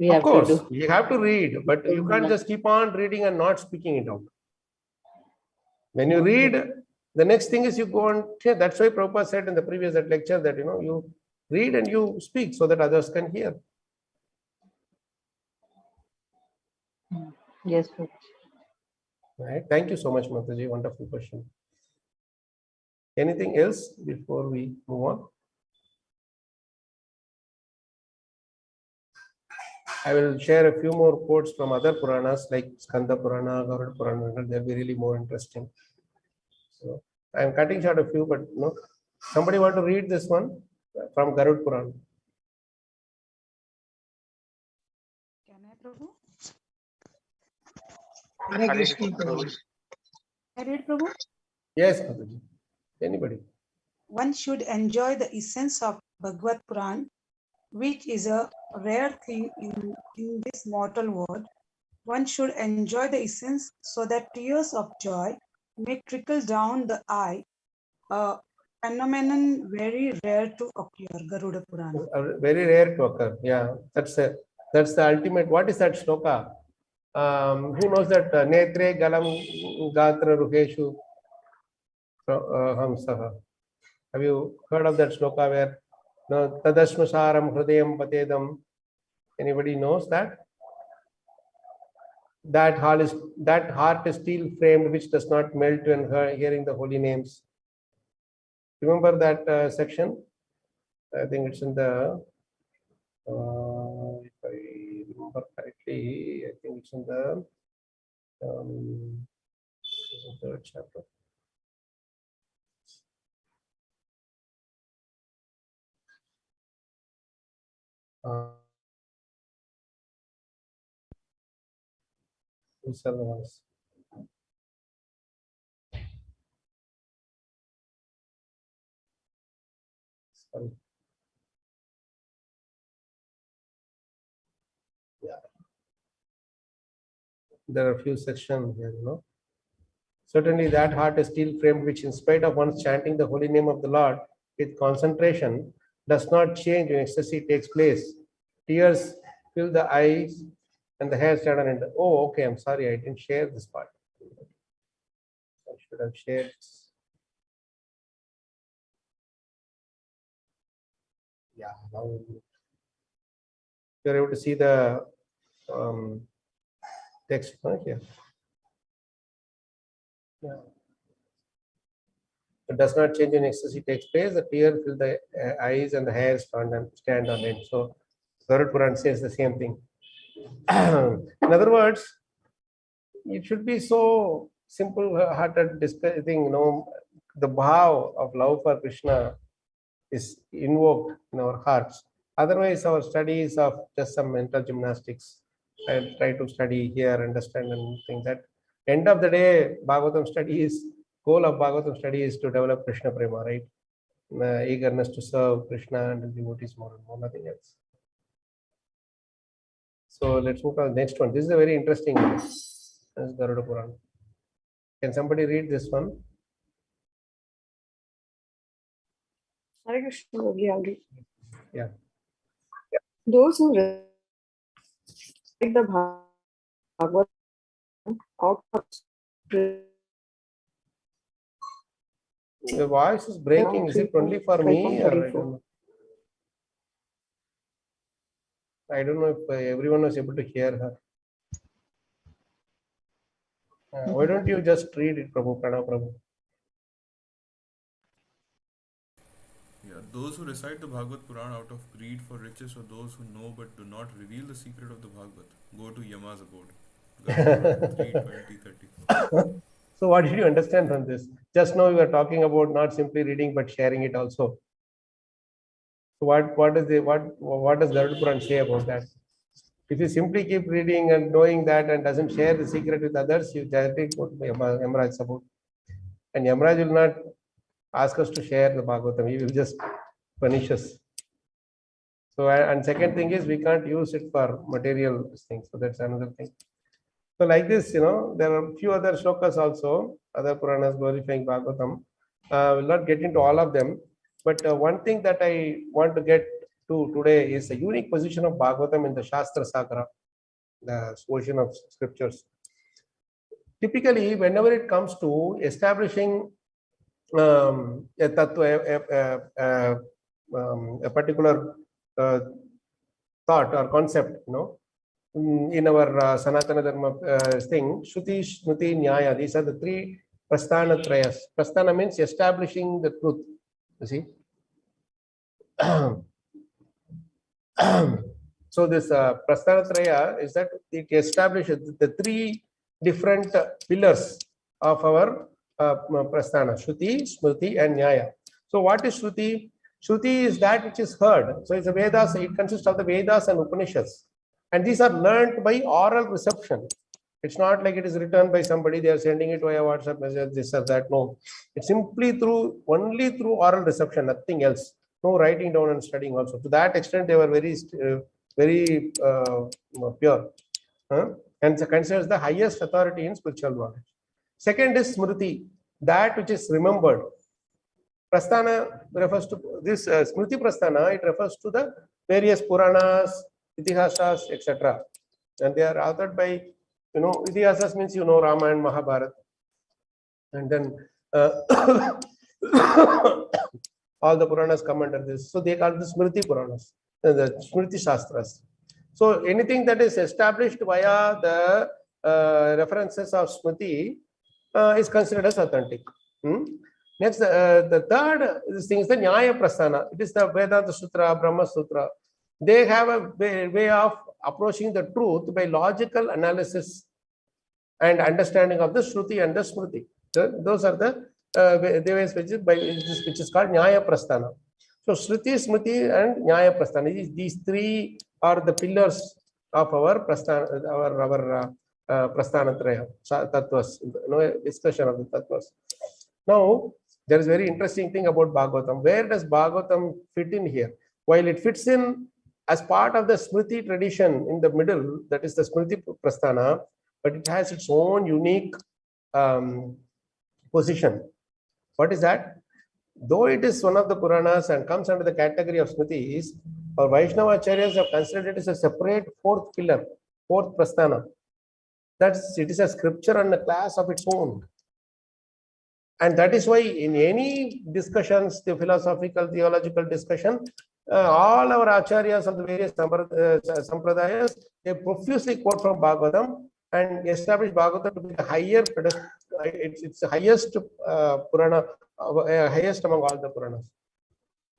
S7: we have to do.
S1: You have to read, but you can't just keep on reading and not speaking it out. When you read, the next thing is you go on. That's why Prabhupada said in the previous lecture that you read and you speak so that others can hear.
S7: Yes.
S1: Right. Thank you so much, Mataji. Wonderful question. Anything else before we move on? I will share a few more quotes from other Puranas like Skanda Purana, Garuda Purana. They'll be really more interesting. So I'm cutting short a few, but somebody want to read this one from Garuda Purana?
S10: Can I, Prabhu?
S11: Hare Krishna, Prabhu.
S10: I read, Prabhu?
S1: Yes, Mataji. Anybody?
S10: One should enjoy the essence of Bhagavad Puran, which is a rare thing in this mortal world. One should enjoy the essence so that tears of joy may trickle down the eye, a phenomenon very rare to occur. Garuda Purana.
S1: Very rare to occur. Yeah, that's the ultimate. What is that shloka? Who knows that? Netre galam gatra ruheshu. Hamsaha. Have you heard of that sloka where no tadashmasaram hridayam patedam? Anybody knows that? That heart is steel framed, which does not melt when hearing the holy names. Remember that section? I think it's in the. If I remember correctly, I think it's in the third chapter. These are the ones. Sorry. Yeah. There are a few sections here, Certainly that heart is steel framed, which in spite of one's chanting the holy name of the Lord with concentration, does not change when ecstasy takes place. Tears fill the eyes and the hair stand on end. Oh, okay, I'm sorry, I didn't share this part. I should have shared. Yeah, now you're able to see the text here. Yeah. It does not change when ecstasy takes place. The tear fill the eyes and the hair stand on end. So Garuda Puran says the same thing. In other words, it should be so simple-hearted thing. The bhav of love for Krishna is invoked in our hearts. Otherwise, our studies of just some mental gymnastics. I try to study here, understand, and think that end of the day, Bhagavatam study is. Goal of Bhagavatam study is to develop Krishna prema, right? Eagerness to serve Krishna and the devotees more and more, nothing else. So let's move on to the next one. This is a very interesting one. This is Garuda Puran. Can somebody read this one?
S6: Hare Krishna, I'll read.
S1: Yeah.
S6: Those who recite the Bhagavatam out of
S1: the voice is breaking. Is it only for me, or I don't know? I don't know if everyone was able to hear her. Why don't you just read it, Prabhu, Pranav Prabhu?
S11: Yeah, those who recite the Bhagavad Puran out of greed for riches, or those who know but do not reveal the secret of the Bhagavad, go to Yama's abode. 3:20:34.
S1: So what did you understand from this? Just now we were talking about not simply reading but sharing it also. So what does Garuda Puran say about that? If you simply keep reading and knowing that and doesn't share the secret with others, you directly go to Yamaraj's abode. And Yamaraj will not ask us to share the Bhagavatam. He will just punish us. So, and second thing is we can't use it for material things. So that's another thing. So like this, there are a few other shlokas also, other Puranas glorifying Bhagavatam. We'll not get into all of them. But one thing that I want to get to today is the unique position of Bhagavatam in the Shastra Sakara, the ocean of scriptures. Typically, whenever it comes to establishing a particular thought or concept, in our Sanatana Dharma thing, Shruti, Smriti, Nyaya, these are the three Prasthana Trayas. Prasthana means establishing the truth, you see. So this Prasthana Traya is that it establishes the three different pillars of our Prasthana, Shruti, Smriti and Nyaya. So what is Shruti? Shruti is that which is heard. So it's a Vedas, it consists of the Vedas and Upanishads. And these are learnt by oral reception. It's not like it is written by somebody, they are sending it via WhatsApp message, this or that. No, it's simply only through oral reception, nothing else. No writing down and studying also. To that extent, they were very pure. And considers the highest authority in spiritual knowledge. Second is Smriti, that which is remembered. Prasthana refers to this Smriti Prasthana, it refers to the various Puranas, Itihasas, etc. And they are authored by, Itihasas means Ramayana, Mahabharata. And then all the Puranas come under this. So they call this Smriti Puranas, the Smriti Shastras. So anything that is established via the references of Smriti is considered as authentic. Next, the third thing is the Nyaya Prasthana. It is the Vedanta Sutra, Brahma Sutra. They have a way of approaching the truth by logical analysis and understanding of the Shruti and the Smriti. Those are the ways which is called Nyaya Prasthana. So Shruti, Smriti, and Nyaya Prasthana. These three are the pillars of our Prasthana, our Prasthanatraya, Tattvas, discussion of the Tattvas. Now, there is a very interesting thing about Bhagavatam. Where does Bhagavatam fit in here? While it fits in as part of the Smriti tradition in the middle, that is the Smriti Prasthana, but it has its own unique position. What is that? Though it is one of the Puranas and comes under the category of Smritis, our Vaishnava Acharyas have considered it as a separate fourth pillar, fourth Prasthana. It is a scripture and a class of its own. And that is why in any discussions, the philosophical, theological discussion, all our acharyas of the various sampradayas, they profusely quote from Bhagavatam and establish Bhagavatam to be the higher, it's the highest Purana, highest among all the Puranas.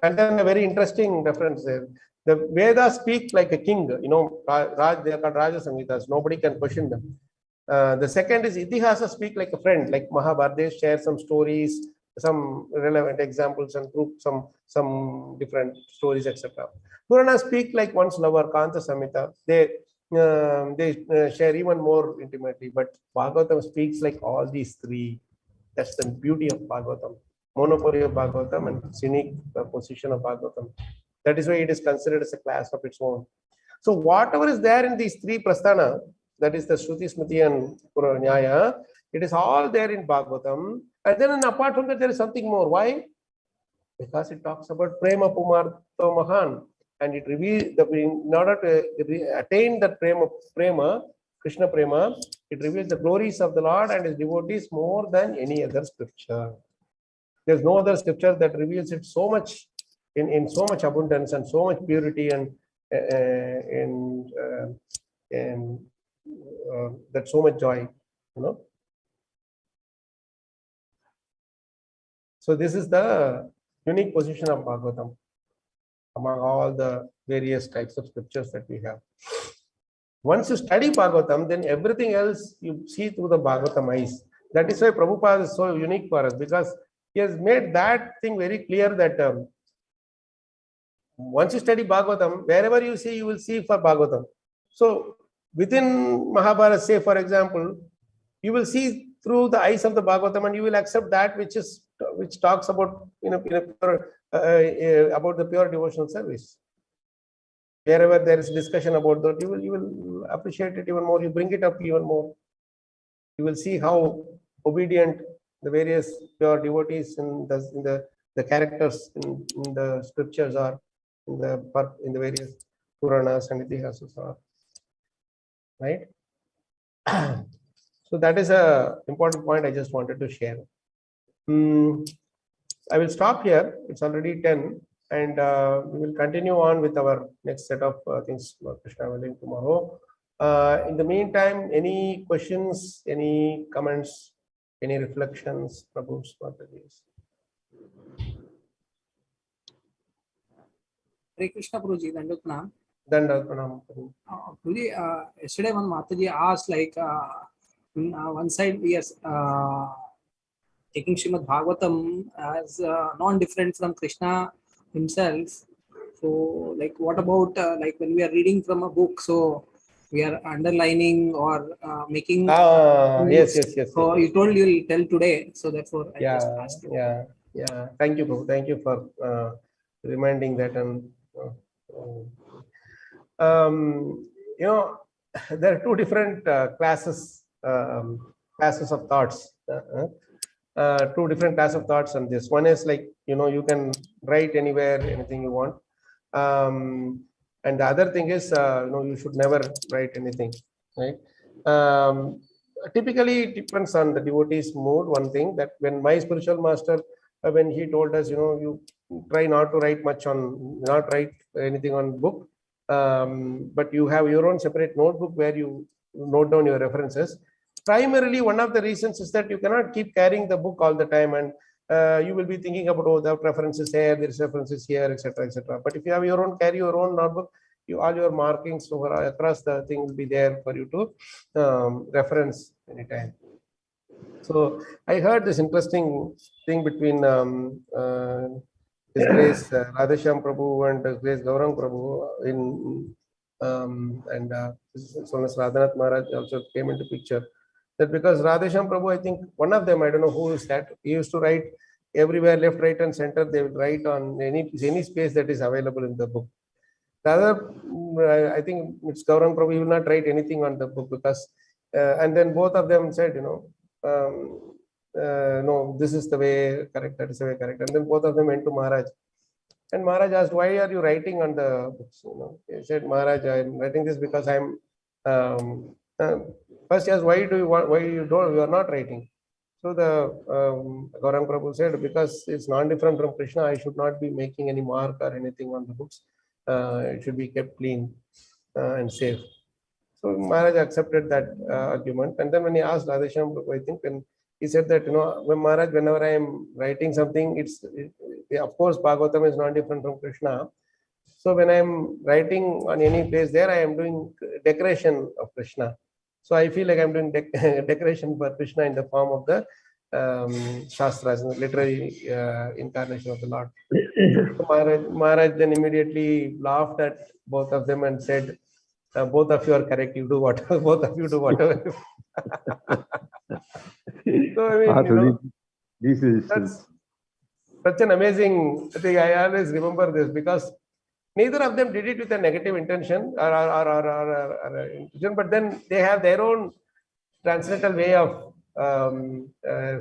S1: And then a very interesting reference there. The Vedas speak like a king, they are called Raja Samhitas, nobody can question them. The second is Itihasa speak like a friend, like Mahabharata. They share some stories, some relevant examples, and prove some different stories, etc. Purana speak like one's lover, Kanta Samhita. They share even more intimately. But Bhagavatam speaks like all these three. That's the beauty of Bhagavatam. Monopoly of Bhagavatam and scenic position of Bhagavatam. That is why it is considered as a class of its own. So whatever is there in these three prasthana, that is the Shruti, Smriti, and Nyaya, it is all there in Bhagavatam. And then apart from that, there is something more. Why? Because it talks about Prema Pumartha Mahan. And it reveals, in order to attain that Prema, Krishna Prema, it reveals the glories of the Lord and his devotees more than any other scripture. There's no other scripture that reveals it so much, in so much abundance and so much purity and that so much joy, So this is the unique position of Bhagavatam among all the various types of scriptures that we have. Once you study Bhagavatam, then everything else you see through the Bhagavatam eyes. That is why Prabhupada is so unique for us, because he has made that thing very clear that once you study Bhagavatam, wherever you see, you will see for Bhagavatam. So within Mahabharata, say for example, you will see through the eyes of the Bhagavatam, and you will accept that which talks about about the pure devotional service. Wherever there is discussion about that, you will appreciate it even more. You bring it up even more. You will see how obedient the various pure devotees in the characters in the scriptures are, in the various Puranas and Itihasas are. Right? So that is a important point I just wanted to share. I will stop here. It's already 10, and we will continue on with our next set of things, Krishna willing, tomorrow. In the meantime, any questions, any comments, any reflections, Prabhu's Mataji's?
S2: Hare Krishna, Prabhuji, Dandavat Pranam.
S1: Dandavat Pranam.
S2: Prabhuji, yesterday one Mataji asked, like, on one side we are taking Srimad Bhagavatam as non-different from Krishna himself. So, like, what about like when we are reading from a book? So we are underlining or making.
S1: Yes.
S2: So you told you'll tell today. So therefore, I just asked you.
S1: Yeah. Thank you, Prabhu. Thank you for reminding that. And there are two different classes of thoughts. Two different classes of thoughts on this. One is like, you can write anywhere, anything you want. And the other thing is, you should never write anything, right? typically it depends on the devotee's mood. One thing that when my spiritual master, when he told us, you try not to write much on, not write anything on book, but you have your own separate notebook where you note down your references. Primarily, one of the reasons is that you cannot keep carrying the book all the time, and you will be thinking about, oh, the references here, there's references here, etc., etc. But if you have your own, carry your own notebook, all your markings over across the thing will be there for you to reference anytime. So I heard this interesting thing between His Grace Radheshyam Prabhu and His Grace Gaurang Prabhu and so as Radhanath Maharaj also came into picture. That because Radheshyam Prabhu, I think one of them, I don't know who is that, he used to write everywhere, left, right, and center. They will write on any space that is available in the book. The other, I think it's Gaurang Prabhu, he will not write anything on the book because, and then both of them said, no, this is the way correct, that is the way correct. And then both of them went to Maharaj. And Maharaj asked, why are you writing on the books? He said, Maharaj, I'm writing this because I'm, first he asked, why you are not writing? So the Gaurang Prabhu said, because it's non-different from Krishna, I should not be making any mark or anything on the books. It should be kept clean and safe. So Maharaj accepted that argument. And then when he asked Radheshyam Prabhu, I think, when he said that, when Maharaj, whenever I am writing something, of course, Bhagavatam is not different from Krishna. So when I am writing on any place there, I am doing decoration of Krishna. So I feel like I'm doing decoration for Krishna in the form of the Shastras, literary incarnation of the Lord. So Maharaj then immediately laughed at both of them and said, both of you are correct, you do whatever, both of you do whatever. So I mean,
S9: this is
S1: that's such an amazing thing. I always remember this because neither of them did it with a negative intention or intention, but then they have their own transcendental way of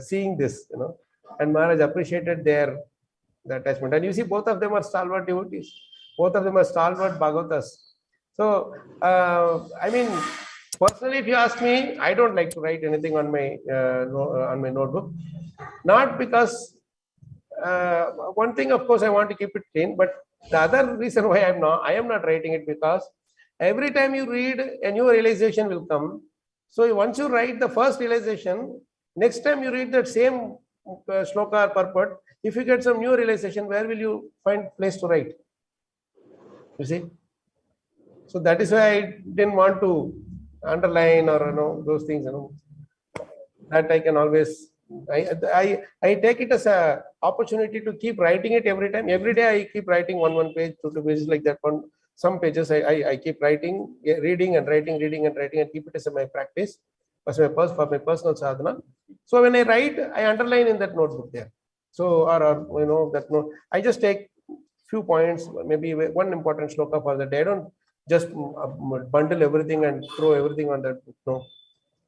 S1: seeing this, and Maharaj appreciated the attachment. And you see, both of them are stalwart devotees. Both of them are stalwart Bhagavatas. So, I mean, personally, if you ask me, I don't like to write anything on my notebook. Not because one thing, of course, I want to keep it clean, but the other reason why I am not writing it, because every time you read, a new realization will come. So once you write the first realization, next time you read that same shloka or purport, if you get some new realization, where will you find place to write? You see? So that is why I didn't want to underline or those things. That I can always. I take it as a opportunity to keep writing it every time. Every day I keep writing one page, two pages like that. On some pages I keep writing, reading and writing, and keep it as my practice, for my personal sadhana. So when I write, I underline in that notebook there. So that note, I just take few points, maybe one important shloka for the day. I don't just bundle everything and throw everything on that book. No.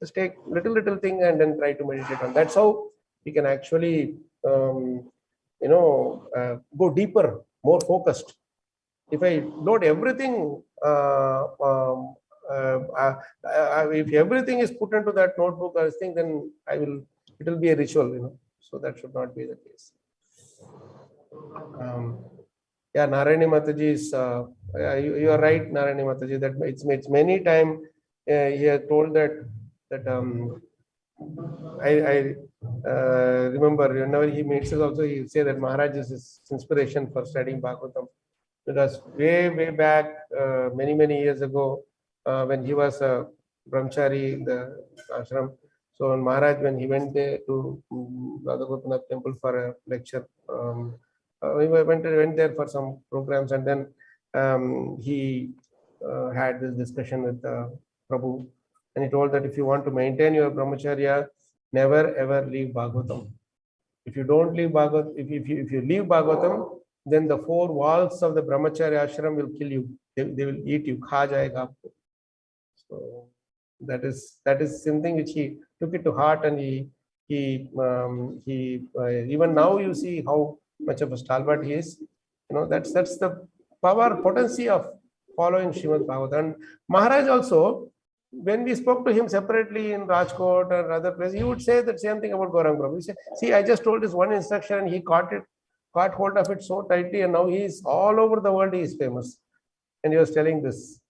S1: Just take little thing and then try to meditate on. That's how we can actually, go deeper, more focused. If I load everything, if everything is put into that notebook or thing, then it will be a ritual, So that should not be the case. Yeah, Narayani Mataji is, you are right, Narayani Mataji, that it's many times he has told that I remember whenever he meets us also, he say that Maharaj is his inspiration for studying Bhagavatam. Because way back, many years ago, when he was a brahmachari in the ashram, so Maharaj, when he went there to Radha Gopinath temple for a lecture, we went there for some programs, and then he had this discussion with Prabhu. And he told that if you want to maintain your brahmacharya, never ever leave Bhagavatam. If you don't leave Bhagavatam, if you leave Bhagavatam, then the four walls of the brahmacharya ashram will kill you. They will eat you. Kha jayega aapko. So that is something which he took it to heart, and he even now you see how much of a stalwart he is. That's the power, potency of following Srimad Bhagavatam. And Maharaj also, when we spoke to him separately in Rajkot or other places, he would say the same thing about Gauranga Prabhu. He said, see, I just told this one instruction and he caught hold of it so tightly, and now he is all over the world, he is famous. And he was telling this,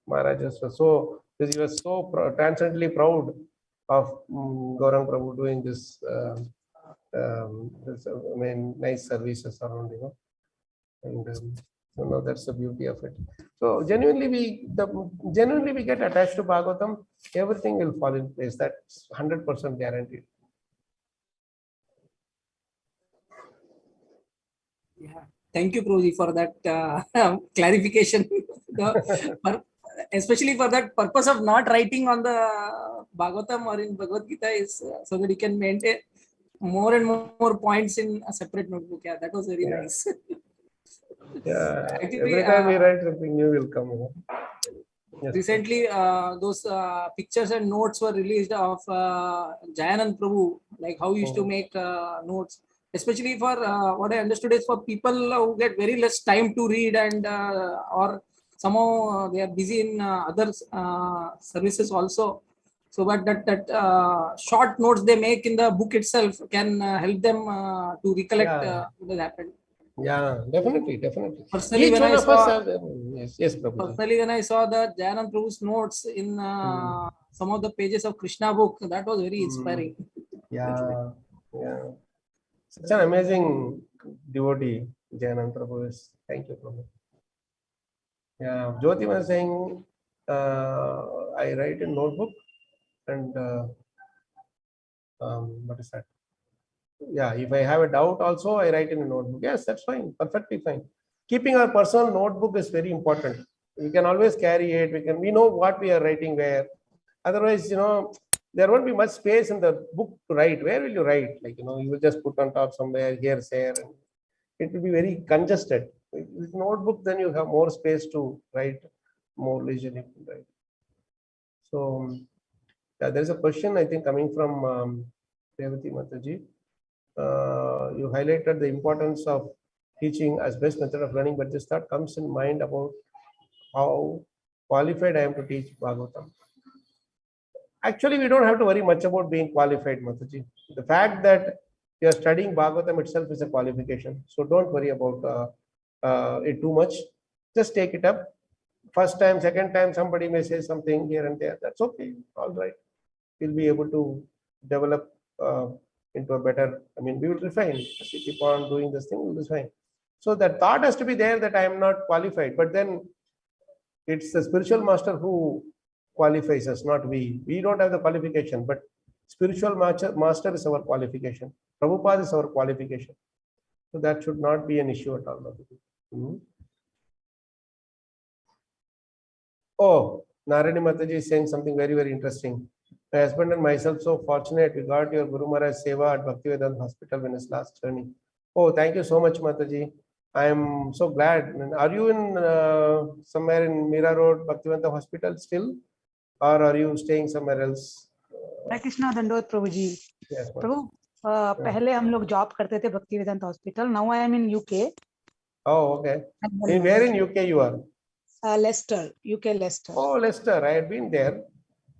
S1: Maharaj was so, he was so transcendently proud of Gauranga Prabhu doing this, I mean, nice services around, you know. And so now that's the beauty of it. So genuinely we get attached to Bhagavatam, everything will fall in place. That's 100% guaranteed.
S2: Yeah. Thank you, Prabhuji, for that clarification. Especially for that purpose of not writing on the Bhagavatam or in Bhagavad-gita is so that you can maintain more and more points in a separate notebook. Yeah, that was very nice.
S1: Yeah,
S2: actually,
S1: every time we write something new will come. You know? Yes,
S2: recently, those pictures and notes were released of Jayanand Prabhu, like how he used to make notes. Especially for what I understood is for people who get very less time to read and or somehow they are busy in other services also. So, but that short notes they make in the book itself can help them to recollect what has happened.
S1: Yeah, definitely.
S2: Personally,
S1: Each
S2: when
S1: one
S2: I
S1: of us
S2: saw,
S1: has, yes, Prabhuji.
S2: Personally, when I saw the Jayanand Prabhu's notes in some of the pages of Krishna book, that was very inspiring.
S1: Yeah. Such an amazing devotee, Jayanand Prabhu is. Thank you, Prabhu. Yeah, Jyoti was saying, I write in notebook and what is that? Yeah, if I have a doubt also, I write in a notebook. Yes, that's fine, perfectly fine. Keeping our personal notebook is very important. We can always carry it. We know what we are writing where. Otherwise, you know, there won't be much space in the book to write. Where will you write? Like, you know, you will just put on top somewhere, here, there, and it will be very congested. With notebook, then you have more space to write, more leisurely to write. So, yeah, there is a question, I think, coming from Revati Mataji. You highlighted the importance of teaching as best method of learning, but this thought comes in mind about how qualified I am to teach Bhagavatam. Actually, we don't have to worry much about being qualified, Mataji. The fact that you are studying Bhagavatam itself is a qualification. So don't worry about it too much. Just take it up. First time, second time, somebody may say something here and there. That's okay. All right. We'll be able to develop into a better, I mean, we will refine. As we keep on doing this thing, we'll refine. So that thought has to be there that I am not qualified. But then it's the spiritual master who qualifies us, not we. We don't have the qualification, but spiritual master is our qualification. Prabhupada is our qualification. So that should not be an issue at all. Oh, Narayani Mataji is saying something very, very interesting. My husband and myself so fortunate we got your Guru Maharaj Seva at Bhaktivedanta Hospital in his last journey. Oh, thank you so much, Mataji. I am so glad. Are you in somewhere in Mira Road, Bhaktivedanta Hospital still? Or are you staying somewhere else?
S10: Hare Krishna, Dandot Prabhuji.
S1: Yes,
S10: Prabhu, पहले हम लोग job करते थे Bhaktivedanta hospital. Now I am in UK.
S1: Oh, okay. Where in UK you are?
S10: Leicester, UK Leicester.
S1: Oh, Leicester. I had been there.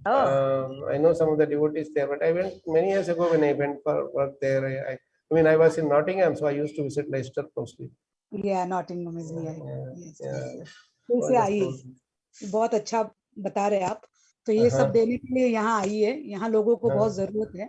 S1: I know some of the devotees there, but I went many years ago when I went for work there. I mean, I was in Nottingham, so I used to visit Leicester mostly.
S10: Yeah, Nottingham is near. Yes.
S1: Yeah.
S10: आई, बहुत अच्छा बता रहे आप. तो ये सब देने के लिए यहाँ आई है. यहाँ लोगों को बहुत जरूरत है.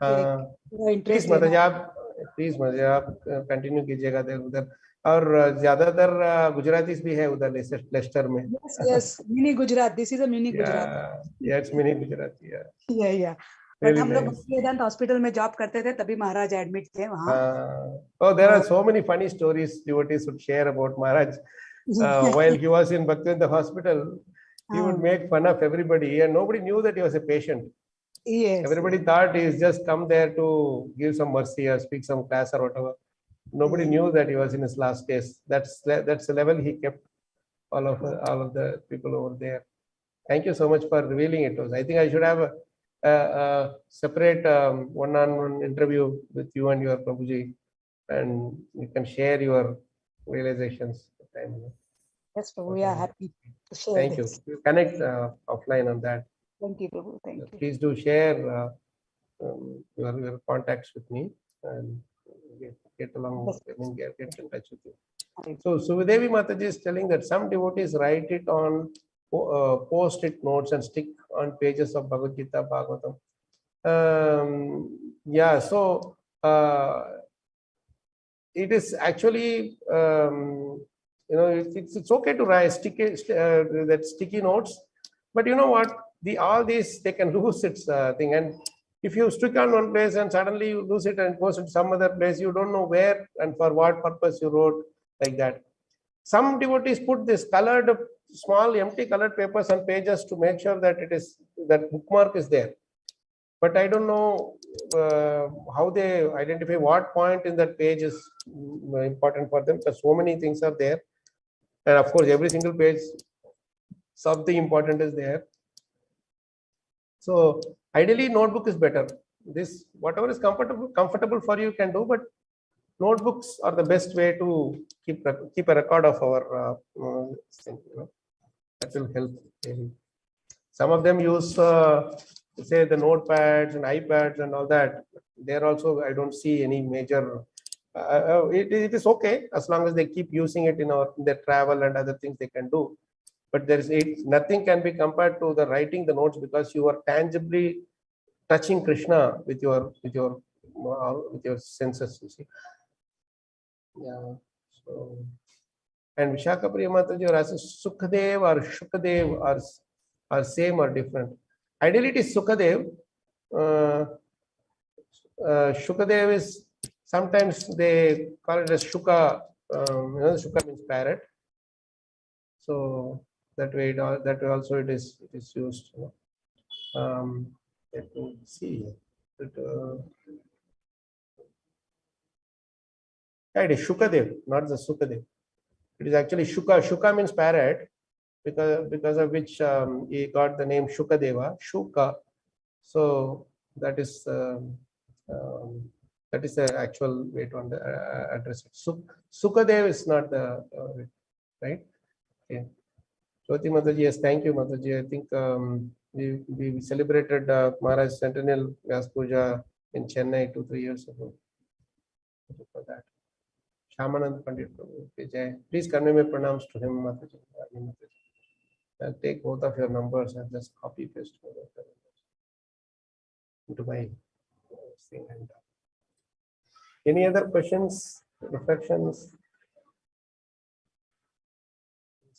S1: प्लीज मदद आप कंटिन्यू कीजिएगा उधर. और ज्यादातर गुजराती भी है उधर लेस्टर में.
S10: Yes, mini Gujarat. This is a mini Gujarat.
S1: Yeah, it's mini Gujarati.
S10: Yeah. But हम लोग भक्तिवेदांत हॉस्पिटल में जॉब करते थे, तभी महाराज एडमिट थे वहाँ.
S1: Oh, there are so many funny stories devotees would share about Maharaj. While he was in Bhaktivedanta Hospital, he would make fun of everybody, and nobody knew that he was a patient.
S10: Yes.
S1: Everybody thought he's just come there to give some mercy or speak some class or whatever. Nobody knew that he was in his last days. That's the level he kept all of the people over there. Thank you so much for revealing it. I think I should have a separate one-on-one interview with you and your Prabhuji, and you can share your realizations.
S10: Yes, Prabhu, we are happy to share
S1: Thank
S10: this.
S1: you. We'll connect offline on that.
S10: Thank you, Prabhu. Thank you.
S1: Please do share your contacts with me and get along, get in touch with you. So Suvidevi Mataji is telling that some devotees write it on post-it notes and stick on pages of Bhagavad-gita, Bhagavatam. Yeah, so it is actually it's okay to write that sticky notes, but you know what, all these they can lose its thing, and if you stick on one place and suddenly you lose it and post it some other place, you don't know where and for what purpose you wrote like that. Some devotees put this colored small empty colored papers on pages to make sure that that bookmark is there. But I don't know how they identify what point in that page is important for them, because so many things are there. And of course, every single page, something important is there. So ideally, notebook is better. This, whatever is comfortable for you can do, but notebooks are the best way to keep a record of our thing, that will help. Maybe. Some of them use say the notepads and iPads and all that. There also I don't see any major. It is okay as long as they keep using it in their travel and other things they can do. But nothing can be compared to the writing the notes, because you are tangibly touching Krishna with your senses. You see. Yeah. So, and Vishaka Priya Mataji asking Sukhadev or Shukadev are same or different. Ideally, it is Sukadev. Shukadev is sometimes they call it as Shuka. Shuka means parrot. So that way also it is used. Let me see. It is Shukadev, not the Sukadev. It is actually Shuka. Shuka means parrot, because of which he got the name Shukadeva, Shuka. So that is the actual way to address it. Sukadev is not the right. Okay. Jyoti Mataji, yes, thank you, Mataji. I think we celebrated Maharaj Centennial Vyas Puja in Chennai 2-3 years ago. For that. Shamanand Pandit Prabhu, please convey my pranams to him, Mataji. I'll take both of your numbers and just copy paste into my thing. And any other questions, reflections?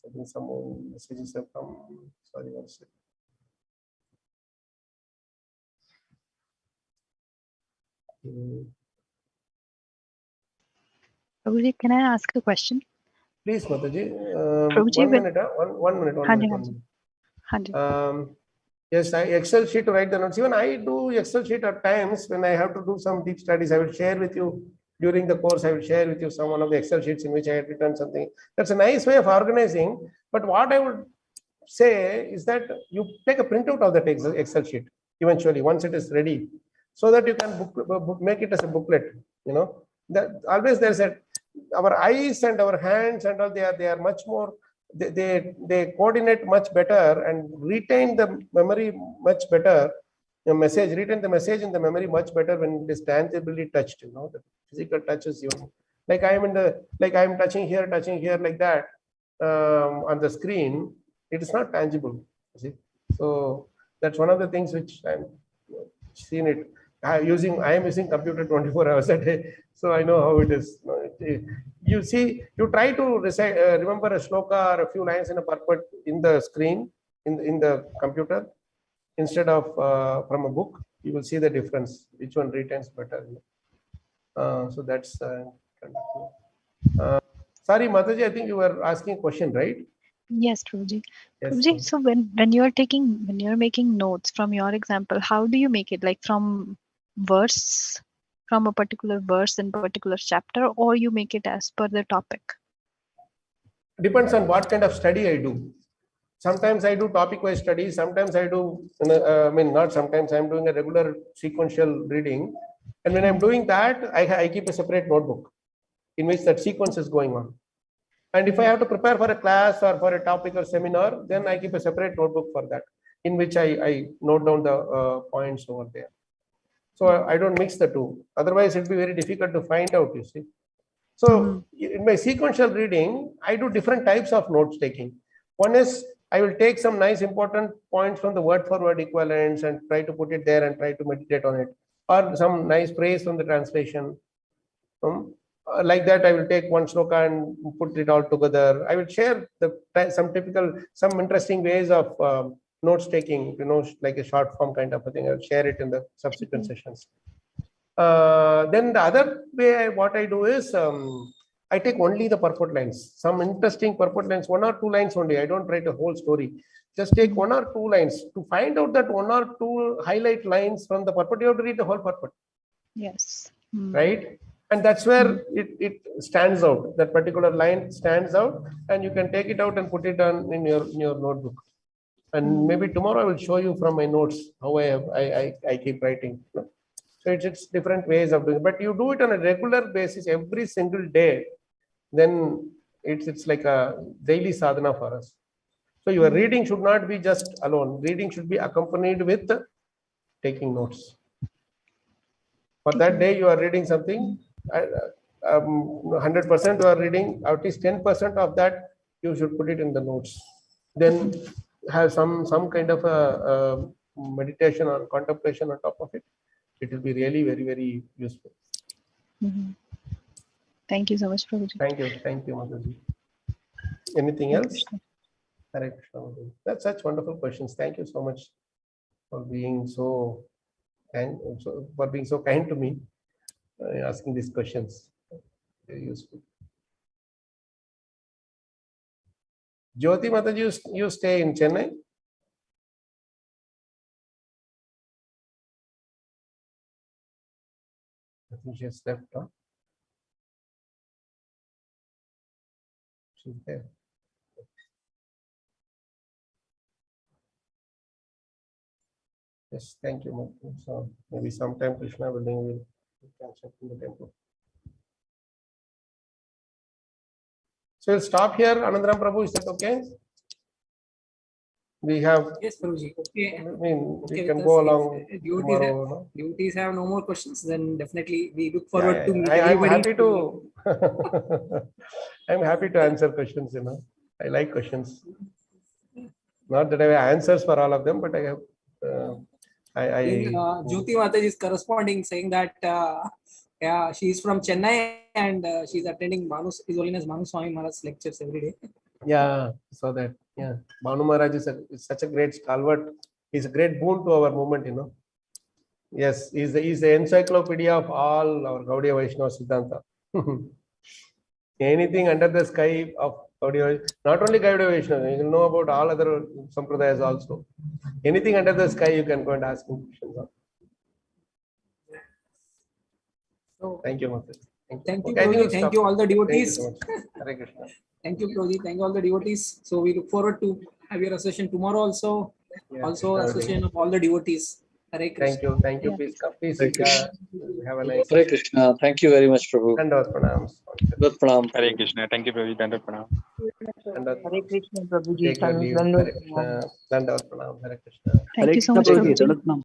S1: I think some more messages have come. Sorry, one second.
S3: Prabhuji, can I ask a question?
S1: Please, Mataji.
S3: Prabhuji,
S1: one minute. Yes, Excel sheet to write the notes. Even I do Excel sheet at times when I have to do some deep studies. I will share with you during the course. I will share with you one of the Excel sheets in which I had written something. That's a nice way of organizing. But what I would say is that you take a printout of that Excel sheet eventually once it is ready, so that you can make it as a booklet. That always there's our eyes and our hands and all, they are much more. They coordinate much better and retain the memory much better. Retain the message in the memory much better when it is tangibly touched. The physical touch is like I am touching here like that on the screen. It is not tangible. You see, so that's one of the things which I'm seen it. I am using computer 24 hours a day, so I know how it is. You see, you try to recite, remember a shloka or a few lines in a purport in the screen, in the computer, instead of from a book. You will see the difference, which one retains better. So that's sorry, Mataji, I think you were asking a question, right?
S3: Yes, Prabhuji.
S1: Yes,
S3: Prabhuji, so when you're making notes from your example, how do you make it? Like from a particular verse in particular chapter, or you make it as per the topic?
S1: Depends on what kind of study I do. Sometimes I do topic-wise studies. Sometimes I do, not sometimes, I'm doing a regular sequential reading. And when I'm doing that, I keep a separate notebook in which that sequence is going on. And if I have to prepare for a class or for a topic or seminar, then I keep a separate notebook for that, in which I note down the points over there. So I don't mix the two. Otherwise, it'd be very difficult to find out, you see. So in my sequential reading, I do different types of notes taking. One is I will take some nice important points from the word for word equivalents and try to put it there and try to meditate on it, or some nice praise from the translation. Like that, I will take one sloka and put it all together. I will share some interesting ways of notes taking, like a short form kind of a thing. I will share it in the subsequent sessions. Then the other way, what I do is I take only the purport lines, some interesting purport lines, 1 or 2 lines only. I don't write a whole story. Just take 1 or 2 lines. To find out that 1 or 2 highlight lines from the purport, you have to read the whole purport.
S3: Yes.
S1: Right? And that's where it stands out. That particular line stands out, and you can take it out and put it on in your notebook. And maybe tomorrow I will show you from my notes how I keep writing. So it's different ways of doing it. But you do it on a regular basis every single day, then it's like a daily sadhana for us. So your reading should not be just alone. Reading should be accompanied with taking notes. For that day you are reading something, 100% you are reading, at least 10% of that you should put it in the notes. Then have some kind of a meditation or contemplation on top of it. It will be really very, very useful.
S3: Thank you so much, Prabhuji.
S1: Thank you, Madhuji. Anything else? Hare Krishna, Madhuji. That's such wonderful questions. Thank you so much for being so kind, to me, asking these questions. Very useful. Jyoti Mataji, you stay in Chennai? I think she has left. Huh? She's there. Yes, thank you, Mataji. So maybe sometime Krishna will catch up in the temple. So we'll stop here. Anandaram Prabhu, is that okay? We have.
S2: Yes, Prabhuji. Okay.
S1: I mean,
S2: okay,
S1: we can go along.
S2: Devotees have no more questions. Then definitely we look forward to meet
S1: I'm
S2: everybody.
S1: happy to. I'm happy to answer questions. I like questions. Not that I have answers for all of them, but I have.
S2: Jyoti Mataji is corresponding, saying that she is from Chennai and she is attending His Holiness Bhanu Swami Maharaj's lectures every day.
S1: Yeah, so that Bhanu Maharaj is such a great stalwart. He's a great boon to our movement. Yes, he's the encyclopedia of all our Gaudiya Vaishnava Siddhanta. Anything under the sky of Gaudiya, not only Gaudiya Vaishnava, you know about all other sampradayas also. Anything under the sky, you can go and ask him questions on. So, thank you, Mataji.
S2: Thank you, Prabhuji. Thank you, all the devotees.
S1: Hare Krishna.
S2: Thank you, Prabhuji. Thank you, all the devotees. So we look forward to have your association tomorrow also.
S1: Yeah,
S2: also, association of all the devotees. Hare Krishna.
S1: Thank you. Please come. Please have a nice.
S12: Hare Krishna. Thank you very much, Prabhu.
S1: Dandavat pranams.
S12: Dandavat pranam.
S13: Hare Krishna. Thank you, Prabhuji. Dandavat pranam.
S14: Hare Krishna, Prabhuji.
S1: Hare Krishna. Dandavat pranam. Hare Krishna.
S3: Thank you so much, Prabhuji.